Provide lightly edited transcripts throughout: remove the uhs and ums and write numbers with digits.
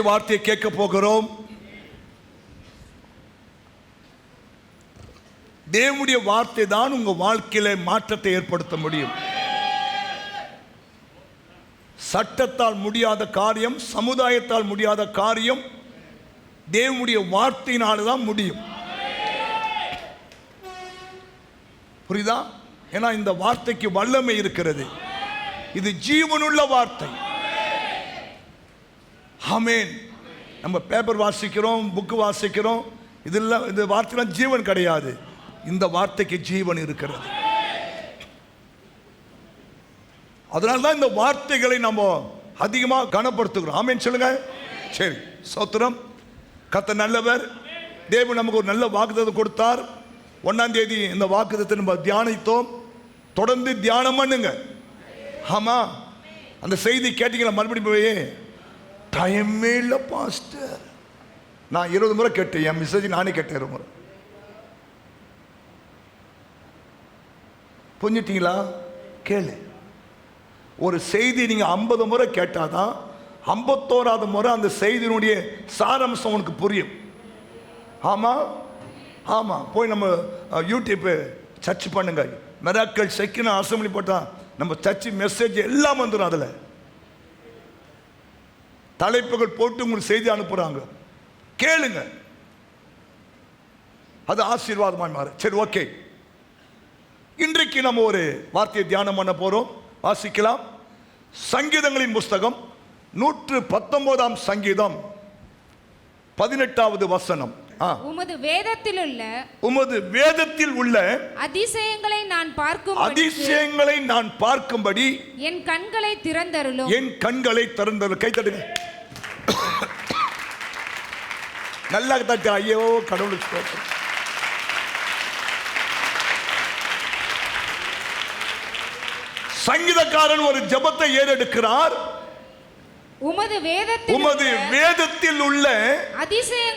தேவனுடைய வார்த்தையை கேட்க போகிறோம். தேவனுடைய வார்த்தை தான் உங்க வாழ்க்கையில மாற்றத்தை ஏற்படுத்த முடியும். சட்டத்தால் முடியாத காரியம், சமுதாயத்தால் முடியாத காரியம் தேவனுடைய வார்த்தையினால தான் முடியும். புரியுதா? ஏன்னா இந்த வார்த்தைக்கு வல்லமை இருக்கிறது. இது ஜீவனுள்ள வார்த்தை. ஆமென். நம்ம பேப்பர் வாசிக்கிறோம், புக்கு வாசிக்கிறோம், இதெல்லாம் இந்த வார்த்தைலாம் ஜீவன் கிடையாது. இந்த வார்த்தைக்கு ஜீவன் இருக்கிறது. அதனால தான் இந்த வார்த்தைகளை நம்ம அதிகமாக கனப்படுத்துகிறோம். ஆமென் சொல்லுங்க. சரி, ஸ்தோத்திரம். கர்த்தர் நல்லவர். தேவன் நமக்கு ஒரு நல்ல வாக்குத்தத்தம் கொடுத்தார். 1ஆம் தேதி இந்த வாக்குத்தத்தத்தை நம்ம தியானித்தோம். தொடர்ந்து தியானம் பண்ணுங்க. ஆமா, அந்த செய்தி கேட்டீங்களா? மறுபடியும் போய் டைமே இல்லை பாஸ்டர், நான் 20 முறை கேட்டேன். என் மெசேஜ் நானே கேட்டேன் 20 முறை. புரிஞ்சிட்டீங்களா? கேளு. ஒரு செய்தி நீங்க 50 முறை கேட்டாதான் 51வது முறை அந்த செய்தியினுடைய சாராம்சம் உனக்கு புரியும். ஆமா ஆமா, போய் நம்ம யூடியூப் சர்ச் பண்ணுங்க. மிராக்கிள் செக்கின அசம்பிளி போட்டா நம்ம சர்ச் மெசேஜ் எல்லாம் வந்துடும். அதுல தலைப்புகள் போட்டு உங்களுக்கு செய்தி அனுப்புறாங்க. கேளுங்க, அது ஆசீர்வாதமாய் மாறு. சரி, ஓகே. இன்றைக்கு நம்ம ஒரு வார்த்தையை தியானம் பண்ண போறோம். வாசிக்கலாம். சங்கீதங்களின் புஸ்தகம் 119ஆம் சங்கீதம் 18வது வசனம். உமது வேதத்தில் உள்ள அதிசயங்களை நான் பார்க்கும்படி என் கண்களை திறந்தருளும். என் கண்களை திறந்தருளும். கை தட்டுங்க. நல்லா தட்டு. ஐயோ கடவுளுக்கு. சங்கீதக்காரன் ஒரு ஜெபத்தை ஏறெடுக்கிறார். உமது வேதத்தில் உள்ள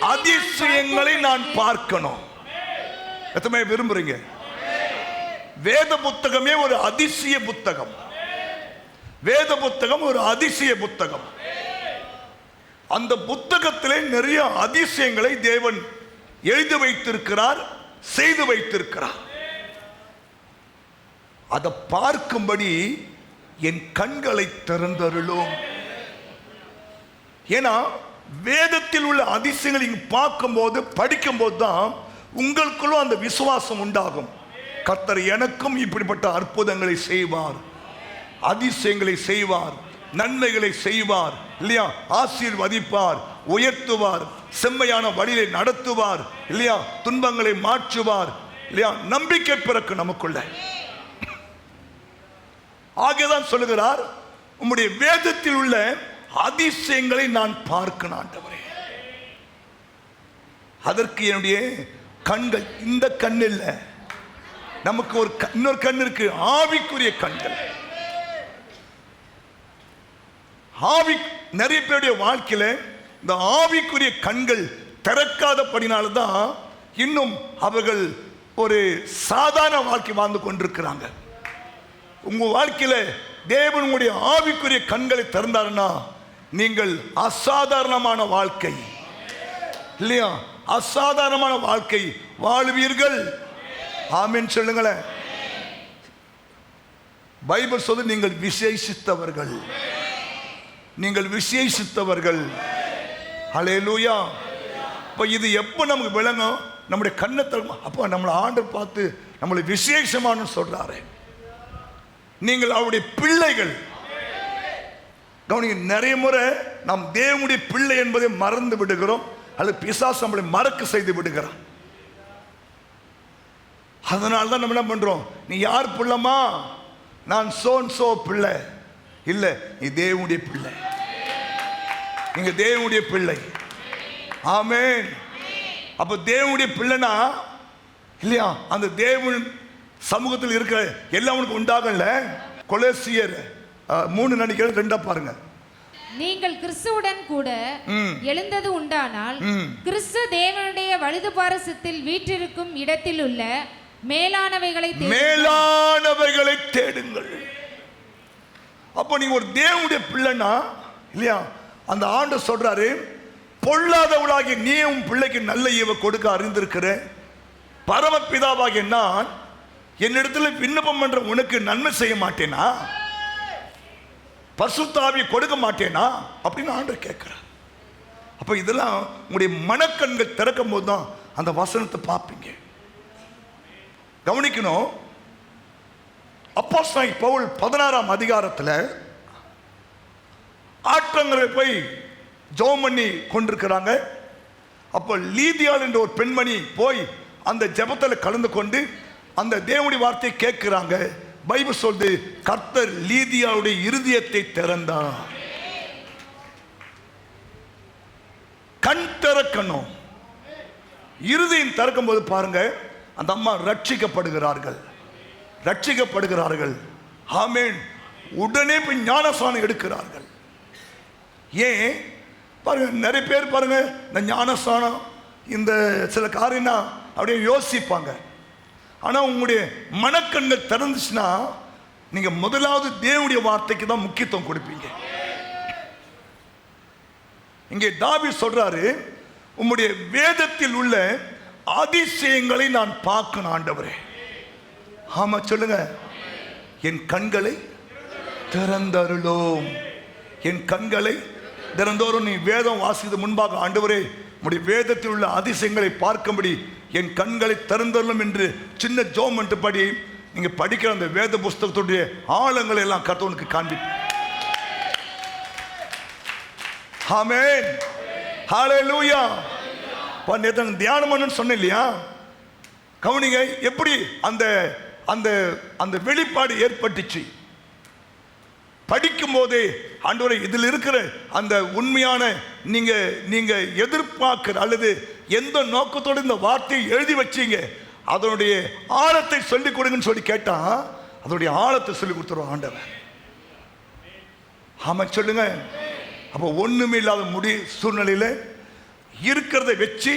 அதிசயங்களை நான் பார்க்கணும். எத்தனை விரும்புறீங்க? வேத புத்தகமே ஒரு அதிசய புத்தகம். வேத புத்தகம் ஒரு அதிசய புத்தகம். அந்த புத்தகத்திலே நிறைய அதிசயங்களை தேவன் எழுதி வைத்திருக்கிறார், செய்து வைத்திருக்கிறார். அதை பார்க்கும்படி என் கண்களை திறந்தருளும். ஏன்னா வேதத்தில் உள்ள அதிசயங்களை இங்கு பார்க்கும்போது, படிக்கும்போது தான் உங்களுக்குள்ளும் அந்த விசுவாசம் உண்டாகும். கர்த்தர் எனக்கும் இப்படிப்பட்ட அற்புதங்களை செய்வார், அதிசயங்களை செய்வார், நன்மைகளை செய்வார் இல்லையா, ஆசீர்வதிப்பார், உயர்த்துவார், செம்மையான வழியை நடத்துவார் இல்லையா, துன்பங்களை மாற்றுவார் இல்லையா. நம்பிக்கை பிறக்கும் நமக்குள்ள. ஆகவேதான் சொல்லுகிறார், உம்முடைய வேதத்தில் உள்ள அதிசயங்களை நான் பார்க்கணும் ஆண்டவரே. அதற்கு என்னுடைய கண்கள், இந்த கண் இல்ல, நமக்கு ஒரு இன்னொரு கண் இருக்கு, ஆவிக்குரிய கண்கள். ஆவி நிறைய பேருடைய வாழ்க்கையில இந்த ஆவிக்குரிய கண்கள் திறக்காதபடினால்தான் இன்னும் அவர்கள் ஒரு சாதாரண வாழ்க்கை வாழ்ந்து கொண்டிருக்கிறாங்க. உங்க வாழ்க்கையில தேவன் உங்களுடைய ஆவிக்குரிய கண்களை திறந்தாருன்னா நீங்கள் அசாதாரணமான வாழ்க்கை இல்லையா, அசாதாரணமான வாழ்க்கை வாழ்வீர்கள். ஆமென் சொல்லுங்களேன். பைபிள் சொல்லுது, நீங்கள் விசேஷித்தவர்கள், நீங்கள் விசேஷித்தவர்கள். ஹல்லேலூயா. இப்போ இது எப்போ நமக்கு விளங்கும்? நம்முடைய கண்ணை திறக்கும். அப்போ நம்மளை ஆண்டவர் பார்த்து நம்மளை விசேஷமானு சொல்றாரு. நீங்கள் அவருடைய பிள்ளைகள். கவனிங்க, நிறைய முறை நாம் தேவனுடைய பிள்ளை என்பதை மறந்து விடுகிறோம், அல்லது பிசாசு நம்மளை மறக்க செய்து விடுகிறான். அதனால தான் நம்ம என்ன பண்றோம்? நீ யார் பிள்ளைமா? நான் சோ பிள்ளை இல்லை, நீ தேவனுடைய பிள்ளை, நீங்க தேவனுடைய பிள்ளை. ஆமென். அப்ப தேவனுடைய பிள்ளைனா இல்லையா, அந்த தேவன் சமூகத்தில் இருக்கிற எல்லாம் உனக்கு உண்டாகல. கொலோசியர் 3:2 பாருங்க. நீங்கள் கிறிஸ்துவுடன் கூட எழுந்தது உண்டானால் கிறிஸ்து தேவனுடைய வலது பாரசத்தில் வீற்றிருக்கும் இடத்தில் உள்ள மேலானவைகளை தேடுங்கள். அப்போ நீங்க ஒரு தேவனுடைய பிள்ளைனா இல்லையா, அந்த ஆண்டவர் சொல்றாரு, பொல்லாதவளாகிய நீ உன் பிள்ளைக்கு நல்ல ஈவை கொடுக்க அறிந்திருக்கிற பரமபிதாவாகிய நான் என்னிடத்துல விண்ணப்பம் பண்ற உனக்கு நன்மை செய்ய மாட்டேனா? பரிசுத்த ஆவியை கொடுக்க மாட்டேனா அப்படின்னு ஆண்டவர் கேட்கிறார். அப்ப இதெல்லாம் உங்களுடைய மனக்கண்கள் திறக்கும் போது தான் அந்த வசனத்தை பார்ப்பீங்க. கவனிக்கணும். அப்போஸ்தலனாகிய பவுல் 16ஆம் அதிகாரத்தில் ஆற்றங்கரை போய் ஜெபம் பண்ணி கொண்டிருக்கிறாங்க. அப்போ லீதியாள் என்ற ஒரு பெண்மணி போய் அந்த ஜெபத்தில் கலந்து கொண்டு அந்த தேவனுடைய வார்த்தையை கேட்கிறாங்க. பைபிள் சொல்லுது, கர்த்தர் லீதியாளுடைய இருதயத்தை திறந்தார். கண் திறக்கணும். இருதயம் திறக்கும் போது பாருங்க, அந்த அம்மா ரட்சிக்கப்படுகிறார்கள். ஆமென். உடனே போய் ஞானஸ்நானம் எடுக்கிறார்கள். ஏன் பாருங்க, நிறைய பேர் பாருங்க இந்த ஞானஸ்நானம் இந்த சில காரியம்னா அப்படியே யோசிப்பாங்க. ஆனா உங்களுடைய மனக்கண்கள் திறந்துச்சுன்னா நீங்க முதலாவது தேவனுடைய வார்த்தைக்கு தான் முக்கியத்துவம் கொடுப்பீங்க. இங்கே தாவீது சொல்றாரு, உம்முடைய வேதத்தில் உள்ள அதிசயங்களை நான் பார்க்கணும் ஆண்டவரே. ஆமா சொல்லுங்க, என் கண்களை திறந்தருளும். என் கண்களை திறந்தோறும் நீ வேதம் வாசித்து முன்பாக ஆண்டவரே உம்முடைய வேதத்தில் உள்ள அதிசயங்களை பார்க்கும்படி என் கண்களை திறந்தருளும் என்று சின்ன ஜோமெண்ட் படி நீங்க படிக்கிற அந்த வேத புஸ்தகத்துடைய ஆழங்களை எல்லாம் கர்த்தருக்கு காண்பிப்பேன். ஆமென். ஹல்லேலூயா. நேற்று தியானம் பண்ணு சொன்னேன் இல்லையா? கவனிங்க, எப்படி அந்த அந்த அந்த வெளிப்பாடு ஏற்பட்டுச்சு. படிக்கும் போதே ஆண்டவரே இதில் இருக்கிற அந்த உண்மையான நீங்க நீங்க எதிர்பார்க்கிற அல்லது எந்த நோக்கத்தோடு இந்த வார்த்தையை எழுதி வச்சீங்க அதனுடைய ஆழத்தை சொல்லிக் கொடுங்கன்னு சொல்லி கேட்டா அதனுடைய ஆழத்தை சொல்லி கொடுத்துருவோம் ஆண்டவர். ஆமா சொல்லுங்க. அப்போ ஒண்ணுமே இல்லாத சூழ்நிலையில இருக்கிறத வச்சு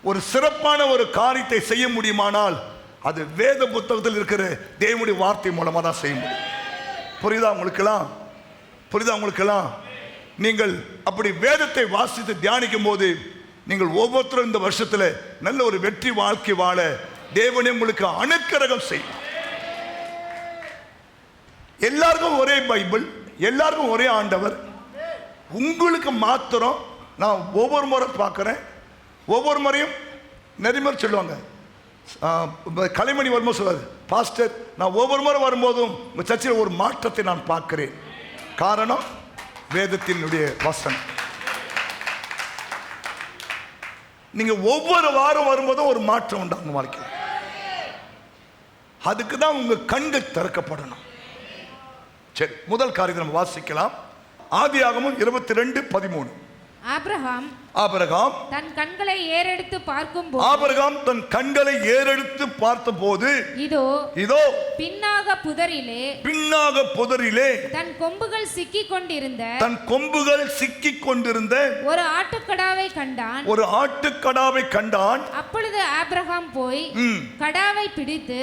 ஒரு சிறப்பான ஒரு காரியத்தை செய்ய முடியுமானால் அது வேத புத்தகத்தில் இருக்கிற தேவனுடைய வார்த்தை மூலமா தான் செய்ய முடியும். புரியுதா உங்களுக்கெல்லாம்? நீங்கள் அப்படி வேதத்தை வாசித்து தியானிக்கும் போது நீங்கள் ஒவ்வொருத்தரும் இந்த வருஷத்துல நல்ல ஒரு வெற்றி வாழ்க்கை வாழ தேவனே உங்களுக்கு அனுக்கிரகம் செய்யும். எல்லாருக்கும் ஒரே பைபிள், எல்லாருக்கும் ஒரே ஆண்டவர். உங்களுக்கு மாத்திரம் நான் ஒவ்வொரு முறை பார்க்கிறேன். ஒவ்வொரு முறையும் நிறைய முறை சொல்லுவாங்க, கலைமணி வரும்போது சொல்வார், பாஸ்டர் நான் ஒவ்வொரு முறை வரும்போதும் உங்கள் சர்ச்சையில் ஒரு மாற்றத்தை நான் பார்க்கிறேன். காரணம் வேதத்தினுடைய வசனம். நீங்க ஒவ்வொரு வாரம் வரும்போதும் ஒரு மாற்றம் உண்டாகும் வாழ்க்கையில். அதுக்கு தான் உங்க கண்கள் திறக்கப்படணும். சரி, முதல் காரியத்தை நம்ம வாசிக்கலாம். ஆதியாகமம் 22:13. ஆபிரகாம் தன் கண்களை ஏறெடுத்து பார்த்தபோது இதோ பின்னாக புதரிலே தன் கொம்புகள் சிக்கிக் கொண்டிருந்த ஒரு ஆட்டுக்கடாவை கண்டான். அப்பொழுது ஆபிரகாம் போய் கடாவை பிடித்து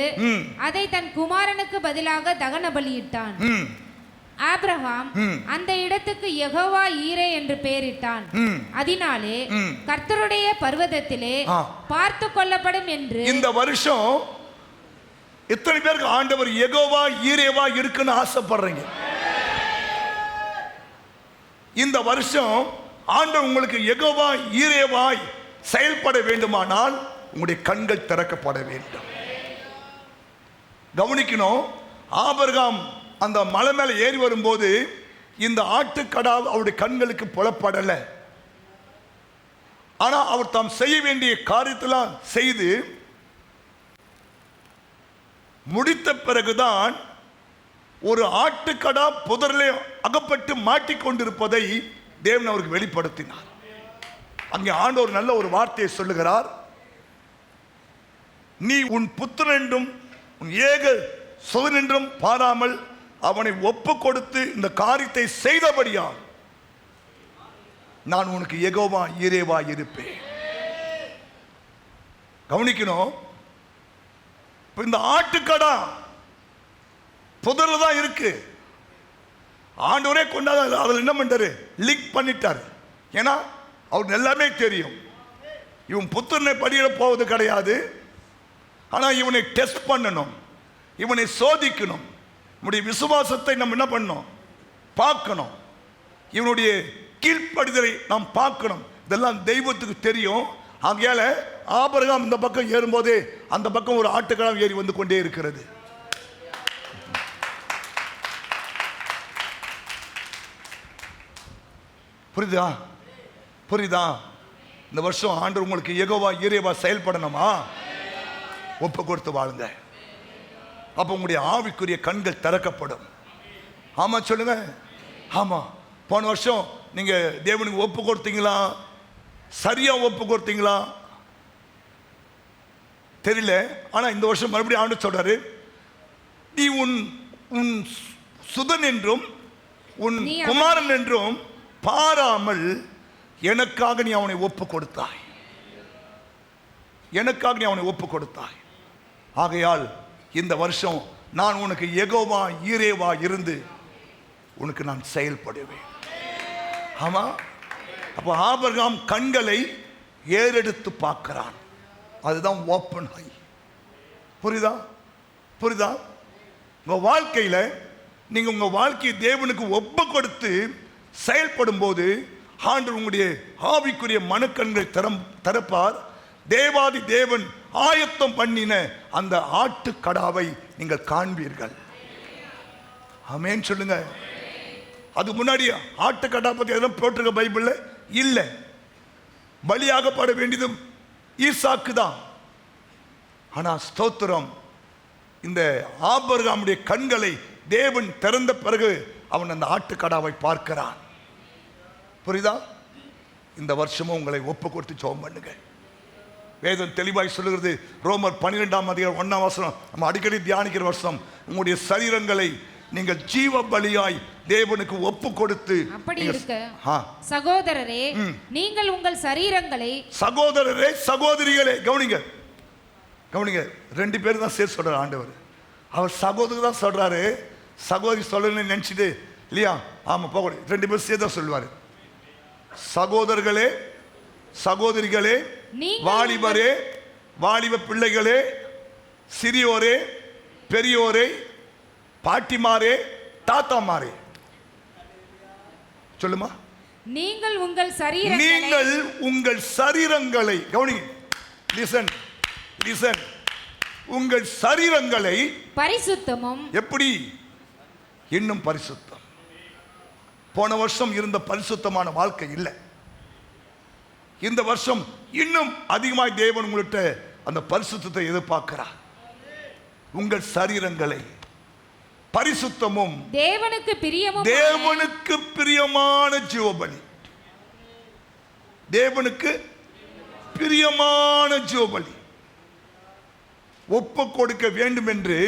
அதை தன் குமாரனுக்கு பதிலாக தகன பலியிட்டான். ஆபிரகாம் அந்த இடத்துக்கு யெகோவா ஈரே என்று பெயரிட்டான். அதனாலே கர்த்தருடைய பர்வதத்திலே பார்த்து கொள்ளப்படும் என்று. இந்த வருஷம் எத்தனை பேருக்கு ஆண்டவர் யெகோவா ஈரேவா இருக்குன்னு ஆசைப்படுறீங்க? இந்த வருஷம் ஆண்டவர் உங்களுக்கு யெகோவா ஈரேவாய் செயல்பட வேண்டுமானால் உங்களுடைய கண்கள் திறக்கப்பட வேண்டும். கவனிக்கணும். ஆபிரகாம் அந்த மலை மேல ஏறி வரும்போது இந்த ஆட்டுக்கடா அவருடைய கண்களுக்கு புலப்படலை. ஆனா அவர் தாம் செய்ய வேண்டிய காரியத்தெல்லாம் செய்து முடித்த பிறகுதான் ஒரு ஆட்டுக்கடா புதரிலே அகப்பட்டு மாட்டிக்கொண்டிருப்பதை தேவன் அவருக்கு வெளிப்படுத்தினார். அங்கே ஆண்டவர் நல்ல ஒரு வார்த்தையை சொல்லுகிறார். நீ உன் புத்திரன் என்றும் உன் ஏக சுதன் என்றும் பாராமல் அவனை ஒப்பு கொடுத்து இந்த காரியத்தை செய்தபடியா நான் உனக்கு யெகோவா ஈரேவா இருப்பேன். கவனிக்கணும். இந்த ஆட்டுக்கடா புதர்ல தான் இருக்கு. ஆண்டவரே கொண்டாந்து அதில் என்ன பண்ணிட்டாரு? லிங்க் பண்ணிட்டாரு. ஏன்னா அவருக்கு எல்லாமே தெரியும். இவன் புத்திரனை படியிட போவது கிடையாது. ஆனால் இவனை டெஸ்ட் பண்ணணும், இவனை சோதிக்கணும். நம்முடைய விசுவாசத்தை நம்ம என்ன பண்ணணும்? பார்க்கணும். இவனுடைய கீழ்ப்படிதலை நாம் பார்க்கணும். இதெல்லாம் தெய்வத்துக்கு தெரியும். ஆகையால ஆபிரகாம் இந்த பக்கம் ஏறும்போதே அந்த பக்கம் ஒரு ஆட்டுக்கடாம் ஏறி வந்து கொண்டே இருக்கிறது. புரியுதா? புரியுதா? இந்த வருஷம் ஆண்டவர் உங்களுக்கு யெகோவா ஈரேவா செயல்படணுமா? ஒப்பு கொடுத்து வாழுங்க. அப்போ உங்களுடைய ஆவிக்குரிய கண்கள் திறக்கப்படும். ஆமா சொல்லுங்க. ஆமா. போன வருஷம் நீங்க தேவனுக்கு ஒப்பு கொடுத்தீங்களா? சரியா ஒப்பு கொடுத்தீங்களா தெரியல. ஆனா இந்த வருஷம் மறுபடியும் ஆண்டு சொல்றாரு, நீ உன் உன் சுதன் என்றும் உன் குமாரன் என்றும் பாராமல் எனக்காக நீ அவனை ஒப்பு கொடுத்தாய். எனக்காக நீ அவனை ஒப்பு கொடுத்தாய். ஆகையால் இந்த வருஷம் நான் உனக்கு யெகோவா ஈரேவா இருந்து உனக்கு நான் செயல்படுவேன். ஆமா. அப்போ ஆபிரகாம் கண்களை ஏறெடுத்து பார்க்கிறான். அதுதான் ஓப்பன் ஐ. புரியுதா? புரியுதா? உங்க வாழ்க்கையில நீங்க உங்க வாழ்க்கையை தேவனுக்கு ஒப்பு கொடுத்து செயல்படும் போது ஆண்டவர் உங்களுடைய ஆவிக்குரிய மனக்கண்கள் திறப்பார். தேவாதி தேவன் ஆயத்தம் பண்ணின அந்த ஆட்டுக்கடாவை நீங்கள் காண்பீர்கள். ஆமென் சொல்லுங்க. அது முன்னாடி ஆட்டுக்கடா பத்தி எதுவும் போட்டிருக்க பைபிள்ல இல்லை. பலியாகப்பட வேண்டியதும் ஈசாக்கு தான். ஆனா ஸ்தோத்திரம், இந்த ஆபிரகாமுடைய கண்களை தேவன் திறந்த பிறகு அவன் அந்த ஆட்டுக்கடாவை பார்க்கிறான். புரியுதா? இந்த வருஷமும் உங்களை ஒப்பு கொடுத்து ஜெபம் பண்ணுங்க. வேதம் தெளிவாய் சொல்லுகிறது. ரோமர் 12ஆம் அதிகாரம் 1ஆம் வசனம் நம்ம அடிக்கடி தியானிக்கிற வருஷம். உங்களுடைய சரீரங்களை நீங்கள் ஜீவ பலியாய் தேவனுக்கு ஒப்பு கொடுத்து. அப்படி இருக்க சகோதரரே, நீங்கள் உங்கள் சரீரங்களை. சகோதரரே சகோதரிகளே, கவனிங்க கவனிங்க. 2 பேரும் தான் சேர்த்து சொல்றாரு ஆண்டவர். அவர் சகோதரர் தான் சொல்றாரு, சகோதரி சொல்லணும்னு நினைச்சிட்டு இல்லையா? ஆமா, போக 2 பேரும் சேர்த்து தான் சொல்லுவாரு. சகோதரர்களே சகோதரிகளே, வாலிபரே வாலிப பிள்ளைகளே, சிறியோரே பெரியோரே, பாட்டிமாரே தாத்தாமாரே, சொல்லுமா. நீங்கள் உங்கள் சரீரங்களை கவனிங்க. Listen listen. உங்கள் சரீரங்களை பரிசுத்தமும். எப்படி? இன்னும் பரிசுத்தம். போன வருஷம் இருந்த பரிசுத்தமான வாழ்க்கை இல்லை. இந்த வருஷம் இன்னும் அதிகமாக தேவன் உங்கள்கிட்ட அந்த பரிசுத்தத்தை எதிர்பார்க்கிறார். உங்கள் சரீரங்களை பரிசுத்தமும் தேவனுக்கு பிரியமான ஜீவபலி, தேவனுக்கு பிரியமான ஜீவபலி ஒப்பு கொடுக்க வேண்டும் என்று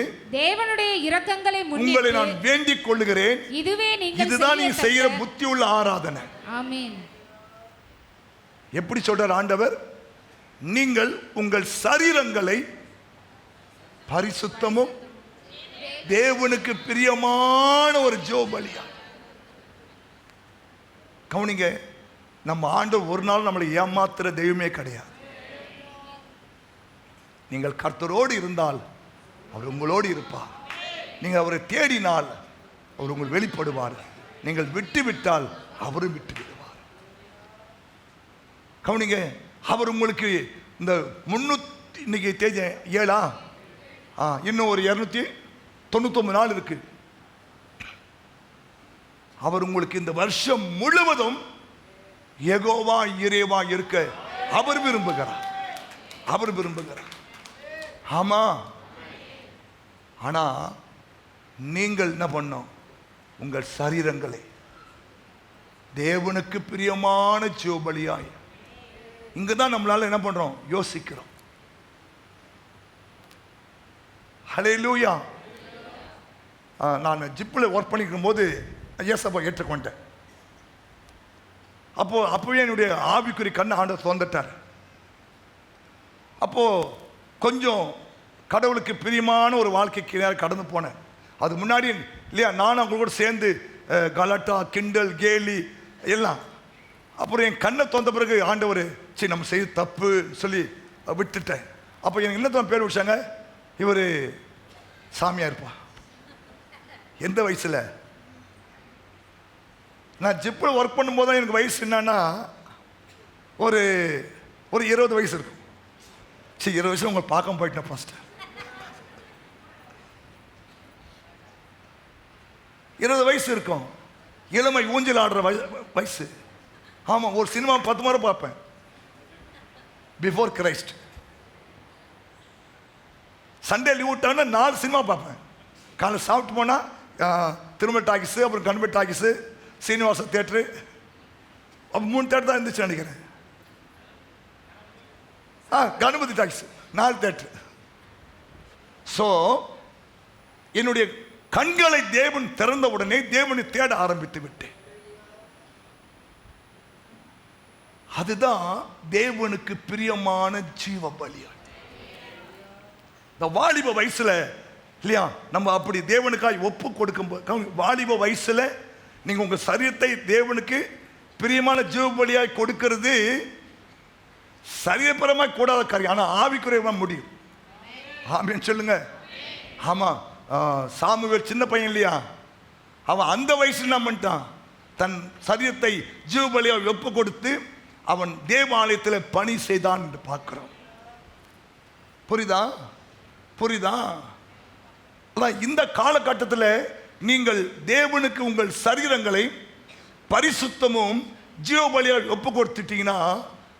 தேவனுடைய இரக்கங்களை உங்களை நான் வேண்டிக் கொள்ளுகிறேன். இதுதான் நீ செய்கிற புத்தி உள்ள ஆராதனை. ஆமென். எப்படி சொல்றார் ஆண்டவர்? நீங்கள் உங்கள் சரீரங்களை பரிசுத்தமும் தேவனுக்கு பிரியமான ஒரு ஜீவபலியா. கவனிங்க, நம்ம ஆண்டவர் ஒரு நாள் நம்மளை ஏமாத்துற தெய்வமே கிடையாது. நீங்கள் கர்த்தரோடு இருந்தால் அவர் உங்களோடு இருப்பார். நீங்கள் அவரை தேடினால் அவர் உங்கள் வெளிப்படுவார். நீங்கள் விட்டு விட்டால் அவரும் விட்டு விடுவார். கவனிங்க, அவர் உங்களுக்கு இந்த 300 இன்னைக்கு தேதி 7 இன்னும் ஒரு 299 நாள் இருக்கு. அவர் உங்களுக்கு இந்த வருஷம் முழுவதும் யெகோவா ஈரேவா இருக்க அவர் விரும்புகிறார். அவர் விரும்புகிறார். ஆமா. ஆனா நீங்கள் என்ன பண்ணோம்? உங்கள் சரீரங்களை தேவனுக்கு பிரியமான ஜீவபலியாய். இங்கதான் நம்மளால என்ன பண்றோம்? யோசிக்கிறோம். ஹல்லேலூயா. நான் ஜிப்பில் ஒர்க் பண்ணிக்கும் போது ஏசப்பா ஏற்றுக்கொண்டேன். அப்போவே என்னுடைய ஆவிக்குரிய கண்ணை ஆண்டவர் திறந்துட்டார். அப்போ கொஞ்சம் கடவுளுக்கு பிரியமான ஒரு வாழ்க்கைக்கு நேரம் கடந்து போனேன். அது முன்னாடி இல்லையா, நானும் அவங்க கூட சேர்ந்து கலாட்டா, கிண்டல், கேலி எல்லாம். அப்புறம் என் கண்ணை தோந்த பிறகு ஆண்டவர் சரி நம்ம செய்ய தப்பு சொல்லி விட்டுட்டேன். அப்போ எனக்கு என்ன பேர் வச்சாங்க, இவர் சாமியா இருப்பா. எந்த வயசுல? நான் ஜிப்பில் ஒர்க் பண்ணும்போது தான் எனக்கு வயசு என்னன்னா ஒரு 20 வயசு இருக்கும். சரி 20 வயசுல உங்களை பார்க்க போயிட்டேன் ஃபர்ஸ்ட். 20 வயசு இருக்கும், இளமை ஊஞ்சல் ஆடுற வயசு. ஆமாம், ஒரு சினிமா 10 முறை பார்ப்பேன் பிஃபோர் கிரைஸ்ட். சண்டே லீவ் விட்டாங்கன்னா 4 சினிமா பார்ப்பேன். காலை சாப்பிட்டு போனால் திருமல் டாக்கிஸு, அப்புறம் கண்பட் டாக்கிஸு, சீனிவாச தேட்டரு, அப்போ 3 தேட்டர் தான் இருந்துச்சு நினைக்கிறேன். கணபதி டாக்கிஸு 4 தேட்டரு. ஸோ என்னுடைய கண்களை தேவன் திறந்த உடனே தேவனை தேட ஆரம்பித்து விட்டேன். அதுதான் தேவனுக்கு பிரியமான ஜீவ பலியா. இந்த வாலிப வயசுல இல்லையா, நம்ம அப்படி தேவனுக்காய் ஒப்பு கொடுக்கும் போது, வாலிப வயசுல நீங்க உங்க சரீரத்தை தேவனுக்கு பிரியமான ஜீவ பலியாய் கொடுக்கிறது சரீரபரமாய் கூடாத காரியம், ஆனா ஆவிக்குறையா முடியும். ஆமென் சொல்லுங்க. ஆமா, சாமுவேல் சின்ன பையன் இல்லையா, அவன் அந்த வயசுல என்ன பண்ணிட்டான், தன் சரீரத்தை ஜீவ பலியாய் ஒப்பு கொடுத்து அவன் தேவாலயத்தில் பணி செய்தான் என்று பார்க்கிறோம். புரியுதா? புரியுதா? இந்த காலகட்டத்தில் நீங்கள் தேவனுக்கு உங்கள் சரீரங்களை பரிசுத்தமும் ஜீவ பலியாய் ஒப்பு கொடுத்துட்டீங்கன்னா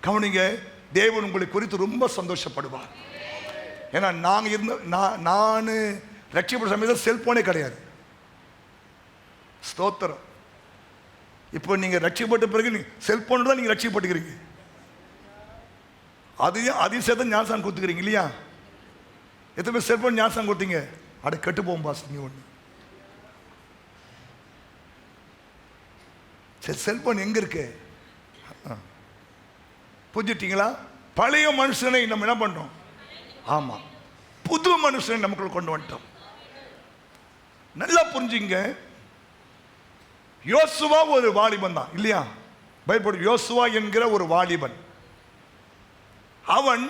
கவனிங்க, தேவன் உங்களை குறித்து ரொம்ப சந்தோஷப்படுவார். ஏன்னா நாங்கள் இருந்த நான் ரட்சிக்கப்பட்ட சமயத்தில் செல்போனே கிடையாது. ஸ்தோத்திரம். இப்போ நீங்கள் ரட்சிக்கப்பட்ட பிறகு செல்போன் தான் நீங்கள் ரட்சிக்கப்பட்டுக்கிறீங்க. அதையும் சேர்த்து ஞானசானம் கொடுத்துக்கிறீங்க இல்லையா? எத்தனை பேர் செல்போன் ஞானசானம் கொடுத்தீங்க? அட கெட்டு போகும் பாஸ் நீ ஒன்று. சரி, செல்போன் எங்கே இருக்கு? புரிஞ்சுட்டீங்களா? பழைய மனுஷனை நம்ம என்ன பண்ணுறோம்? ஆமாம், புது மனுஷனை நமக்குள்ள கொண்டு வந்துட்டோம். நல்லா புரிஞ்சுங்க. யோசுவா ஒரு வாலிபன் தான் இல்லையா? பைபிள் யோசுவா என்கிற ஒரு வாலிபன், அவன்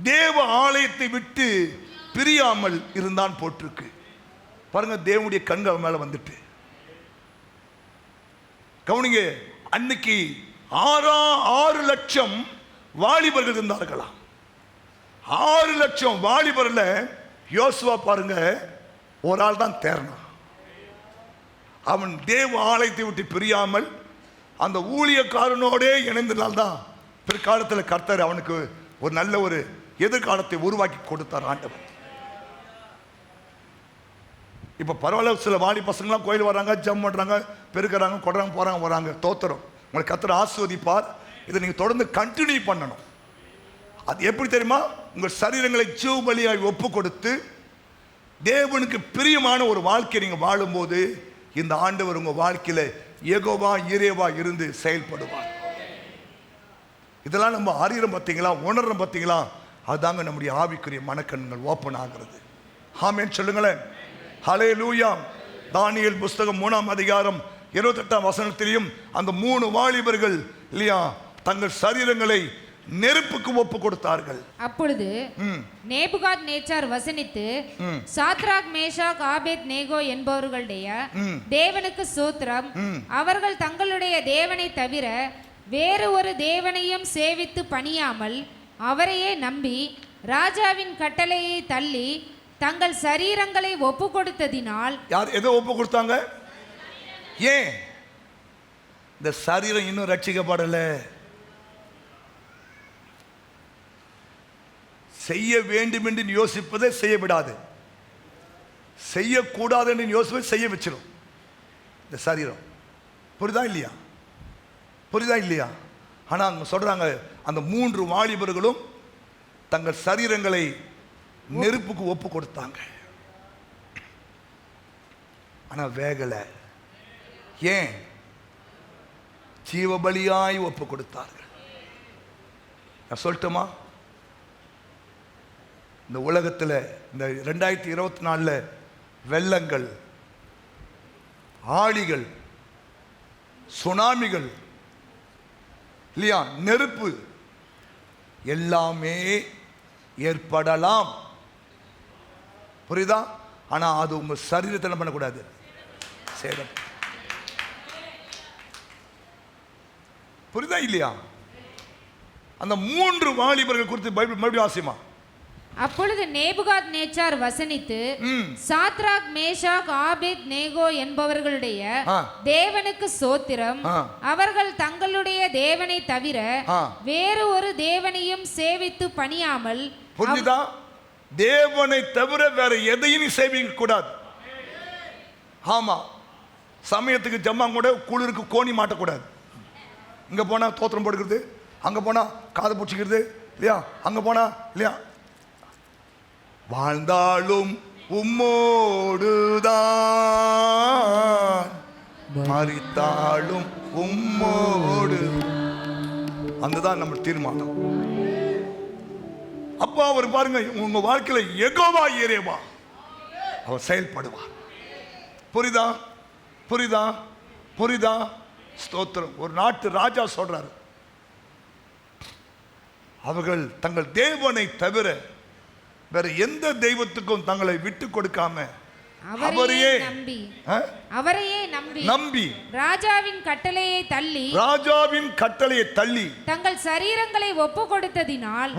தேவ ஆலயத்தை விட்டு பிரியாமல் இருந்தான் போட்டிருக்கு. பாருங்க, தேவனுடைய கண்கள் அவன் மேல வந்துட்டு. கவனிங்க, அன்னைக்கு 6 லட்சம் வாலிபர்கள் இருந்தார்களாம். 6 லட்சம் வாலிபர்ல யோசுவா பாருங்க ஒரு ஆள் தான் தேர்னான். அவன் தேவ ஆலயத்தை விட்டு பிரியாமல் அந்த ஊழியக்காரனோடே இணைந்தனால்தான் பிற்காலத்தில் கர்த்தர் அவனுக்கு ஒரு நல்ல ஒரு எதிர்காலத்தை உருவாக்கி கொடுத்தார் ஆண்டவர். இப்போ பரவாயில்ல, சில வாலி பசங்களாம் கோயில் வராங்க, ஜம் பண்ணுறாங்க, பெருக்கிறாங்க, கொடுறாங்க, போகிறாங்க, வராங்க. தோத்திரம், உங்களை கர்த்தர் ஆசீர்வதிப்பார். இதை நீங்கள் தொடர்ந்து கண்டினியூ பண்ணணும். அது எப்படி தெரியுமா? உங்கள் சரீரங்களை ஜீவ பலியாய் ஒப்பு கொடுத்து தேவனுக்கு பிரியமான ஒரு வாழ்க்கையை நீங்கள் வாழும்போது இந்த ஆண்டவர் உங்க வாழ்க்கையில யெகோவா ஈரேவா இருந்து செயல்படுவார். இதெல்லாம் நம்ம அறியறோம் பார்த்தீங்களா, உணர்றோம் பார்த்தீங்களா? அதுதாங்க நம்முடைய ஆவிக்குரிய மனக்கண்கள் ஓப்பன் ஆகிறது. ஆமென் சொல்லுங்களேன். ஹல்லேலூயா. தானியேல் புஸ்தகம் 3ஆம் அதிகாரம் 28ஆம் வசனத்திலையும் அந்த 3 வாலிபர்கள் இல்லையா தங்கள் சரீரங்களை நெருப்புக்கு ஒப்பு கொடுத்தார்கள். அப்பொழுது நேபுகாத் நேச்சார் வசனித்து சாத்ராக் மேஷாக் ஆபேத் நேகோ என்பவர்களுடைய தேவனுக்கு ஸ்தோத்திரம், அவர்கள் தங்களுடைய தேவனை தவிர வேறு ஒரு தேவனையும் சேவித்து பணியாமல் அவரையே நம்பி ராஜாவின் கட்டளையை தள்ளி தங்கள் சரீரங்களை ஒப்பு கொடுத்ததினால். யார் எதை ஒப்பு கொடுத்தாங்க? ஏன்? இந்த சரீரம் இன்னும் ரட்சிக்கப்படலை. செய்ய வேண்டும் என்று யோசிப்பதை செய்ய விடாது, செய்யக்கூடாது என்று யோசிப்பதை செய்ய வச்சிடும் இந்த சரீரம். புரியுதா இல்லையா? புரியுதா இல்லையா? ஆனால் அவங்க சொல்றாங்க, அந்த 3 வாலிபர்களும் தங்கள் சரீரங்களை நெருப்புக்கு ஒப்பு கொடுத்தாங்க. ஆனால் வேகலை. ஏன்? ஜீவபலியாய் ஒப்பு கொடுத்தார்கள். நான் சொல்லட்டுமா? இந்த உலகத்தில் இந்த 2024 வெள்ளங்கள், ஆழிகள், சுனாமிகள், இல்லையா, நெருப்பு எல்லாமே ஏற்படலாம். புரியுதா? ஆனா அது உங்க சரீரத்தை என்ன பண்ணக்கூடாது, சேதம். புரியுதா இல்லையா? அந்த 3 வாலிபர்கள் குறித்து பைபிள் மறுபடியும் வாசிமா. அப்பொழுது நேபுகாத் நேச்சார் வசனித்து சாத்ராக் மேஷாக் ஆபேத் நேகோ என்பவர்களுடைய தேவனுக்கு சோத்திரம், அவர்கள் தங்களுடைய தேவனை தவிர வேறு ஒரு தேவனையும் சேவித்து பணியாமல். புரியுதா? தேவனை தவிர வேற எதையும் சேவிக்க கூடாது. ஆமா, சமயத்துக்கு ஜம்மா கூட, குளிருக்கு கோணி மாட்டக்கூடாது. இங்க போனா தோத்திரம் போடுகிறது, அங்க போனா காது பூச்சிக்கிறது இல்லையா, அங்க போனா இல்லையா. வாழ்ந்தாலும் உம்மோடுதான், மரித்தாலும் உம்மோடு. அதுதான் நம்ம தீர்மானம். அப்போ அவர் பாருங்க, உங்க வாழ்க்கையில யெகோவா ஈரேவா அவர் செயல்படுவார். புரியுதா? புரியுதா? புரியுதா? ஸ்தோத்திரம். ஒரு நாட்டு ராஜா சொல்றாரு, அவர்கள் தங்கள் தேவனை தவிர வேற எந்த தெய்வத்துக்கும் தங்களை விட்டு கொடுக்காம அவரையே நம்பி ராஜாவின் கட்டளையை தள்ளி தங்கள் சரீரங்களை ஒப்பு கொடுத்ததினால்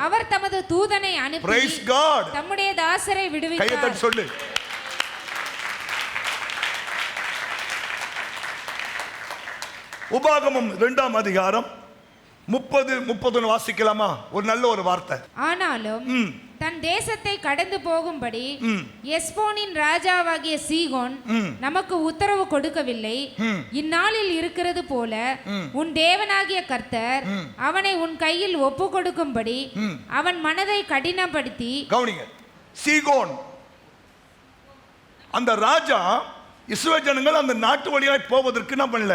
அவர் தமது தூதனை அனுப்பி தம்முடைய தாசரை விடுவித்தார். சொல்லு. உபாகமம் 2ஆம் அதிகாரம் 30-31 வாசிக்கலாமா? ஒரு நல்ல ஒரு வார்த்தை. ஆனாலும் தன் தேசத்தை கடந்து போகும்படி எஸ்போனின் ராஜாவாகிய சீகோன் நமக்கு உத்தரவு கொடுக்கவில்லை. இந்நாளில் இருக்கிறது போல உன் தேவனாகிய கர்த்தர் அவனை உன் கையில் ஒப்பு கொடுக்கும்படி அவன் மனதை கடினப்படுத்தி. கவனிங்க, சீகோன் அந்த ராஜா இஸ்ரவேல் ஜனங்கள் அந்த நாட்டு வழியாய் போவதற்கு என்ன பண்ணல,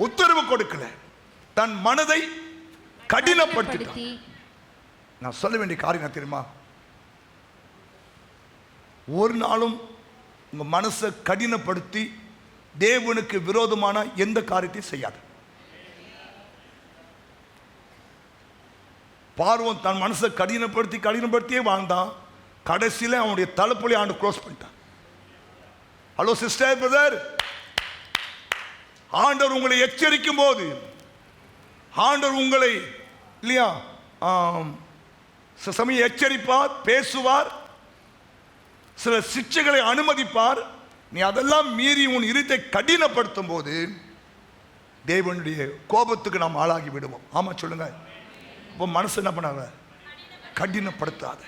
உத்தரவு கொடுக்கல, தன் மனதை கடினப்படுத்தி. நான் சொல்ல வேண்டிய காரியம் தெரியுமா, ஒரு நாளும் உங்க மனசை கடினப்படுத்தி தேவனுக்கு விரோதமான எந்த காரியத்தையும் செய்யாது. பார்வோன் தன் மனசை கடினப்படுத்தியே வாழ்ந்தான். கடைசியில் அவனுடைய தலைப்புலி ஆண்டு க்ளோஸ் பண்ணிட்டான். ஹலோ சிஸ்டர், பிரதர், ஆண்டவர் உங்களை எச்சரிக்கும் போது, ஆண்டவர் உங்களை இல்லையா சில சமயம் எச்சரிப்பார், பேசுவார், சில சிக்ஷைகளை அனுமதிப்பார். நீ அதெல்லாம் மீறி உன் இருத்தை கடினப்படுத்தும் போது தேவனுடைய கோபத்துக்கு நாம் ஆளாகி விடுவோம். ஆமா சொல்லுங்க. இப்போ மனசு என்ன பண்ணாங்க, கடினப்படுத்தாத.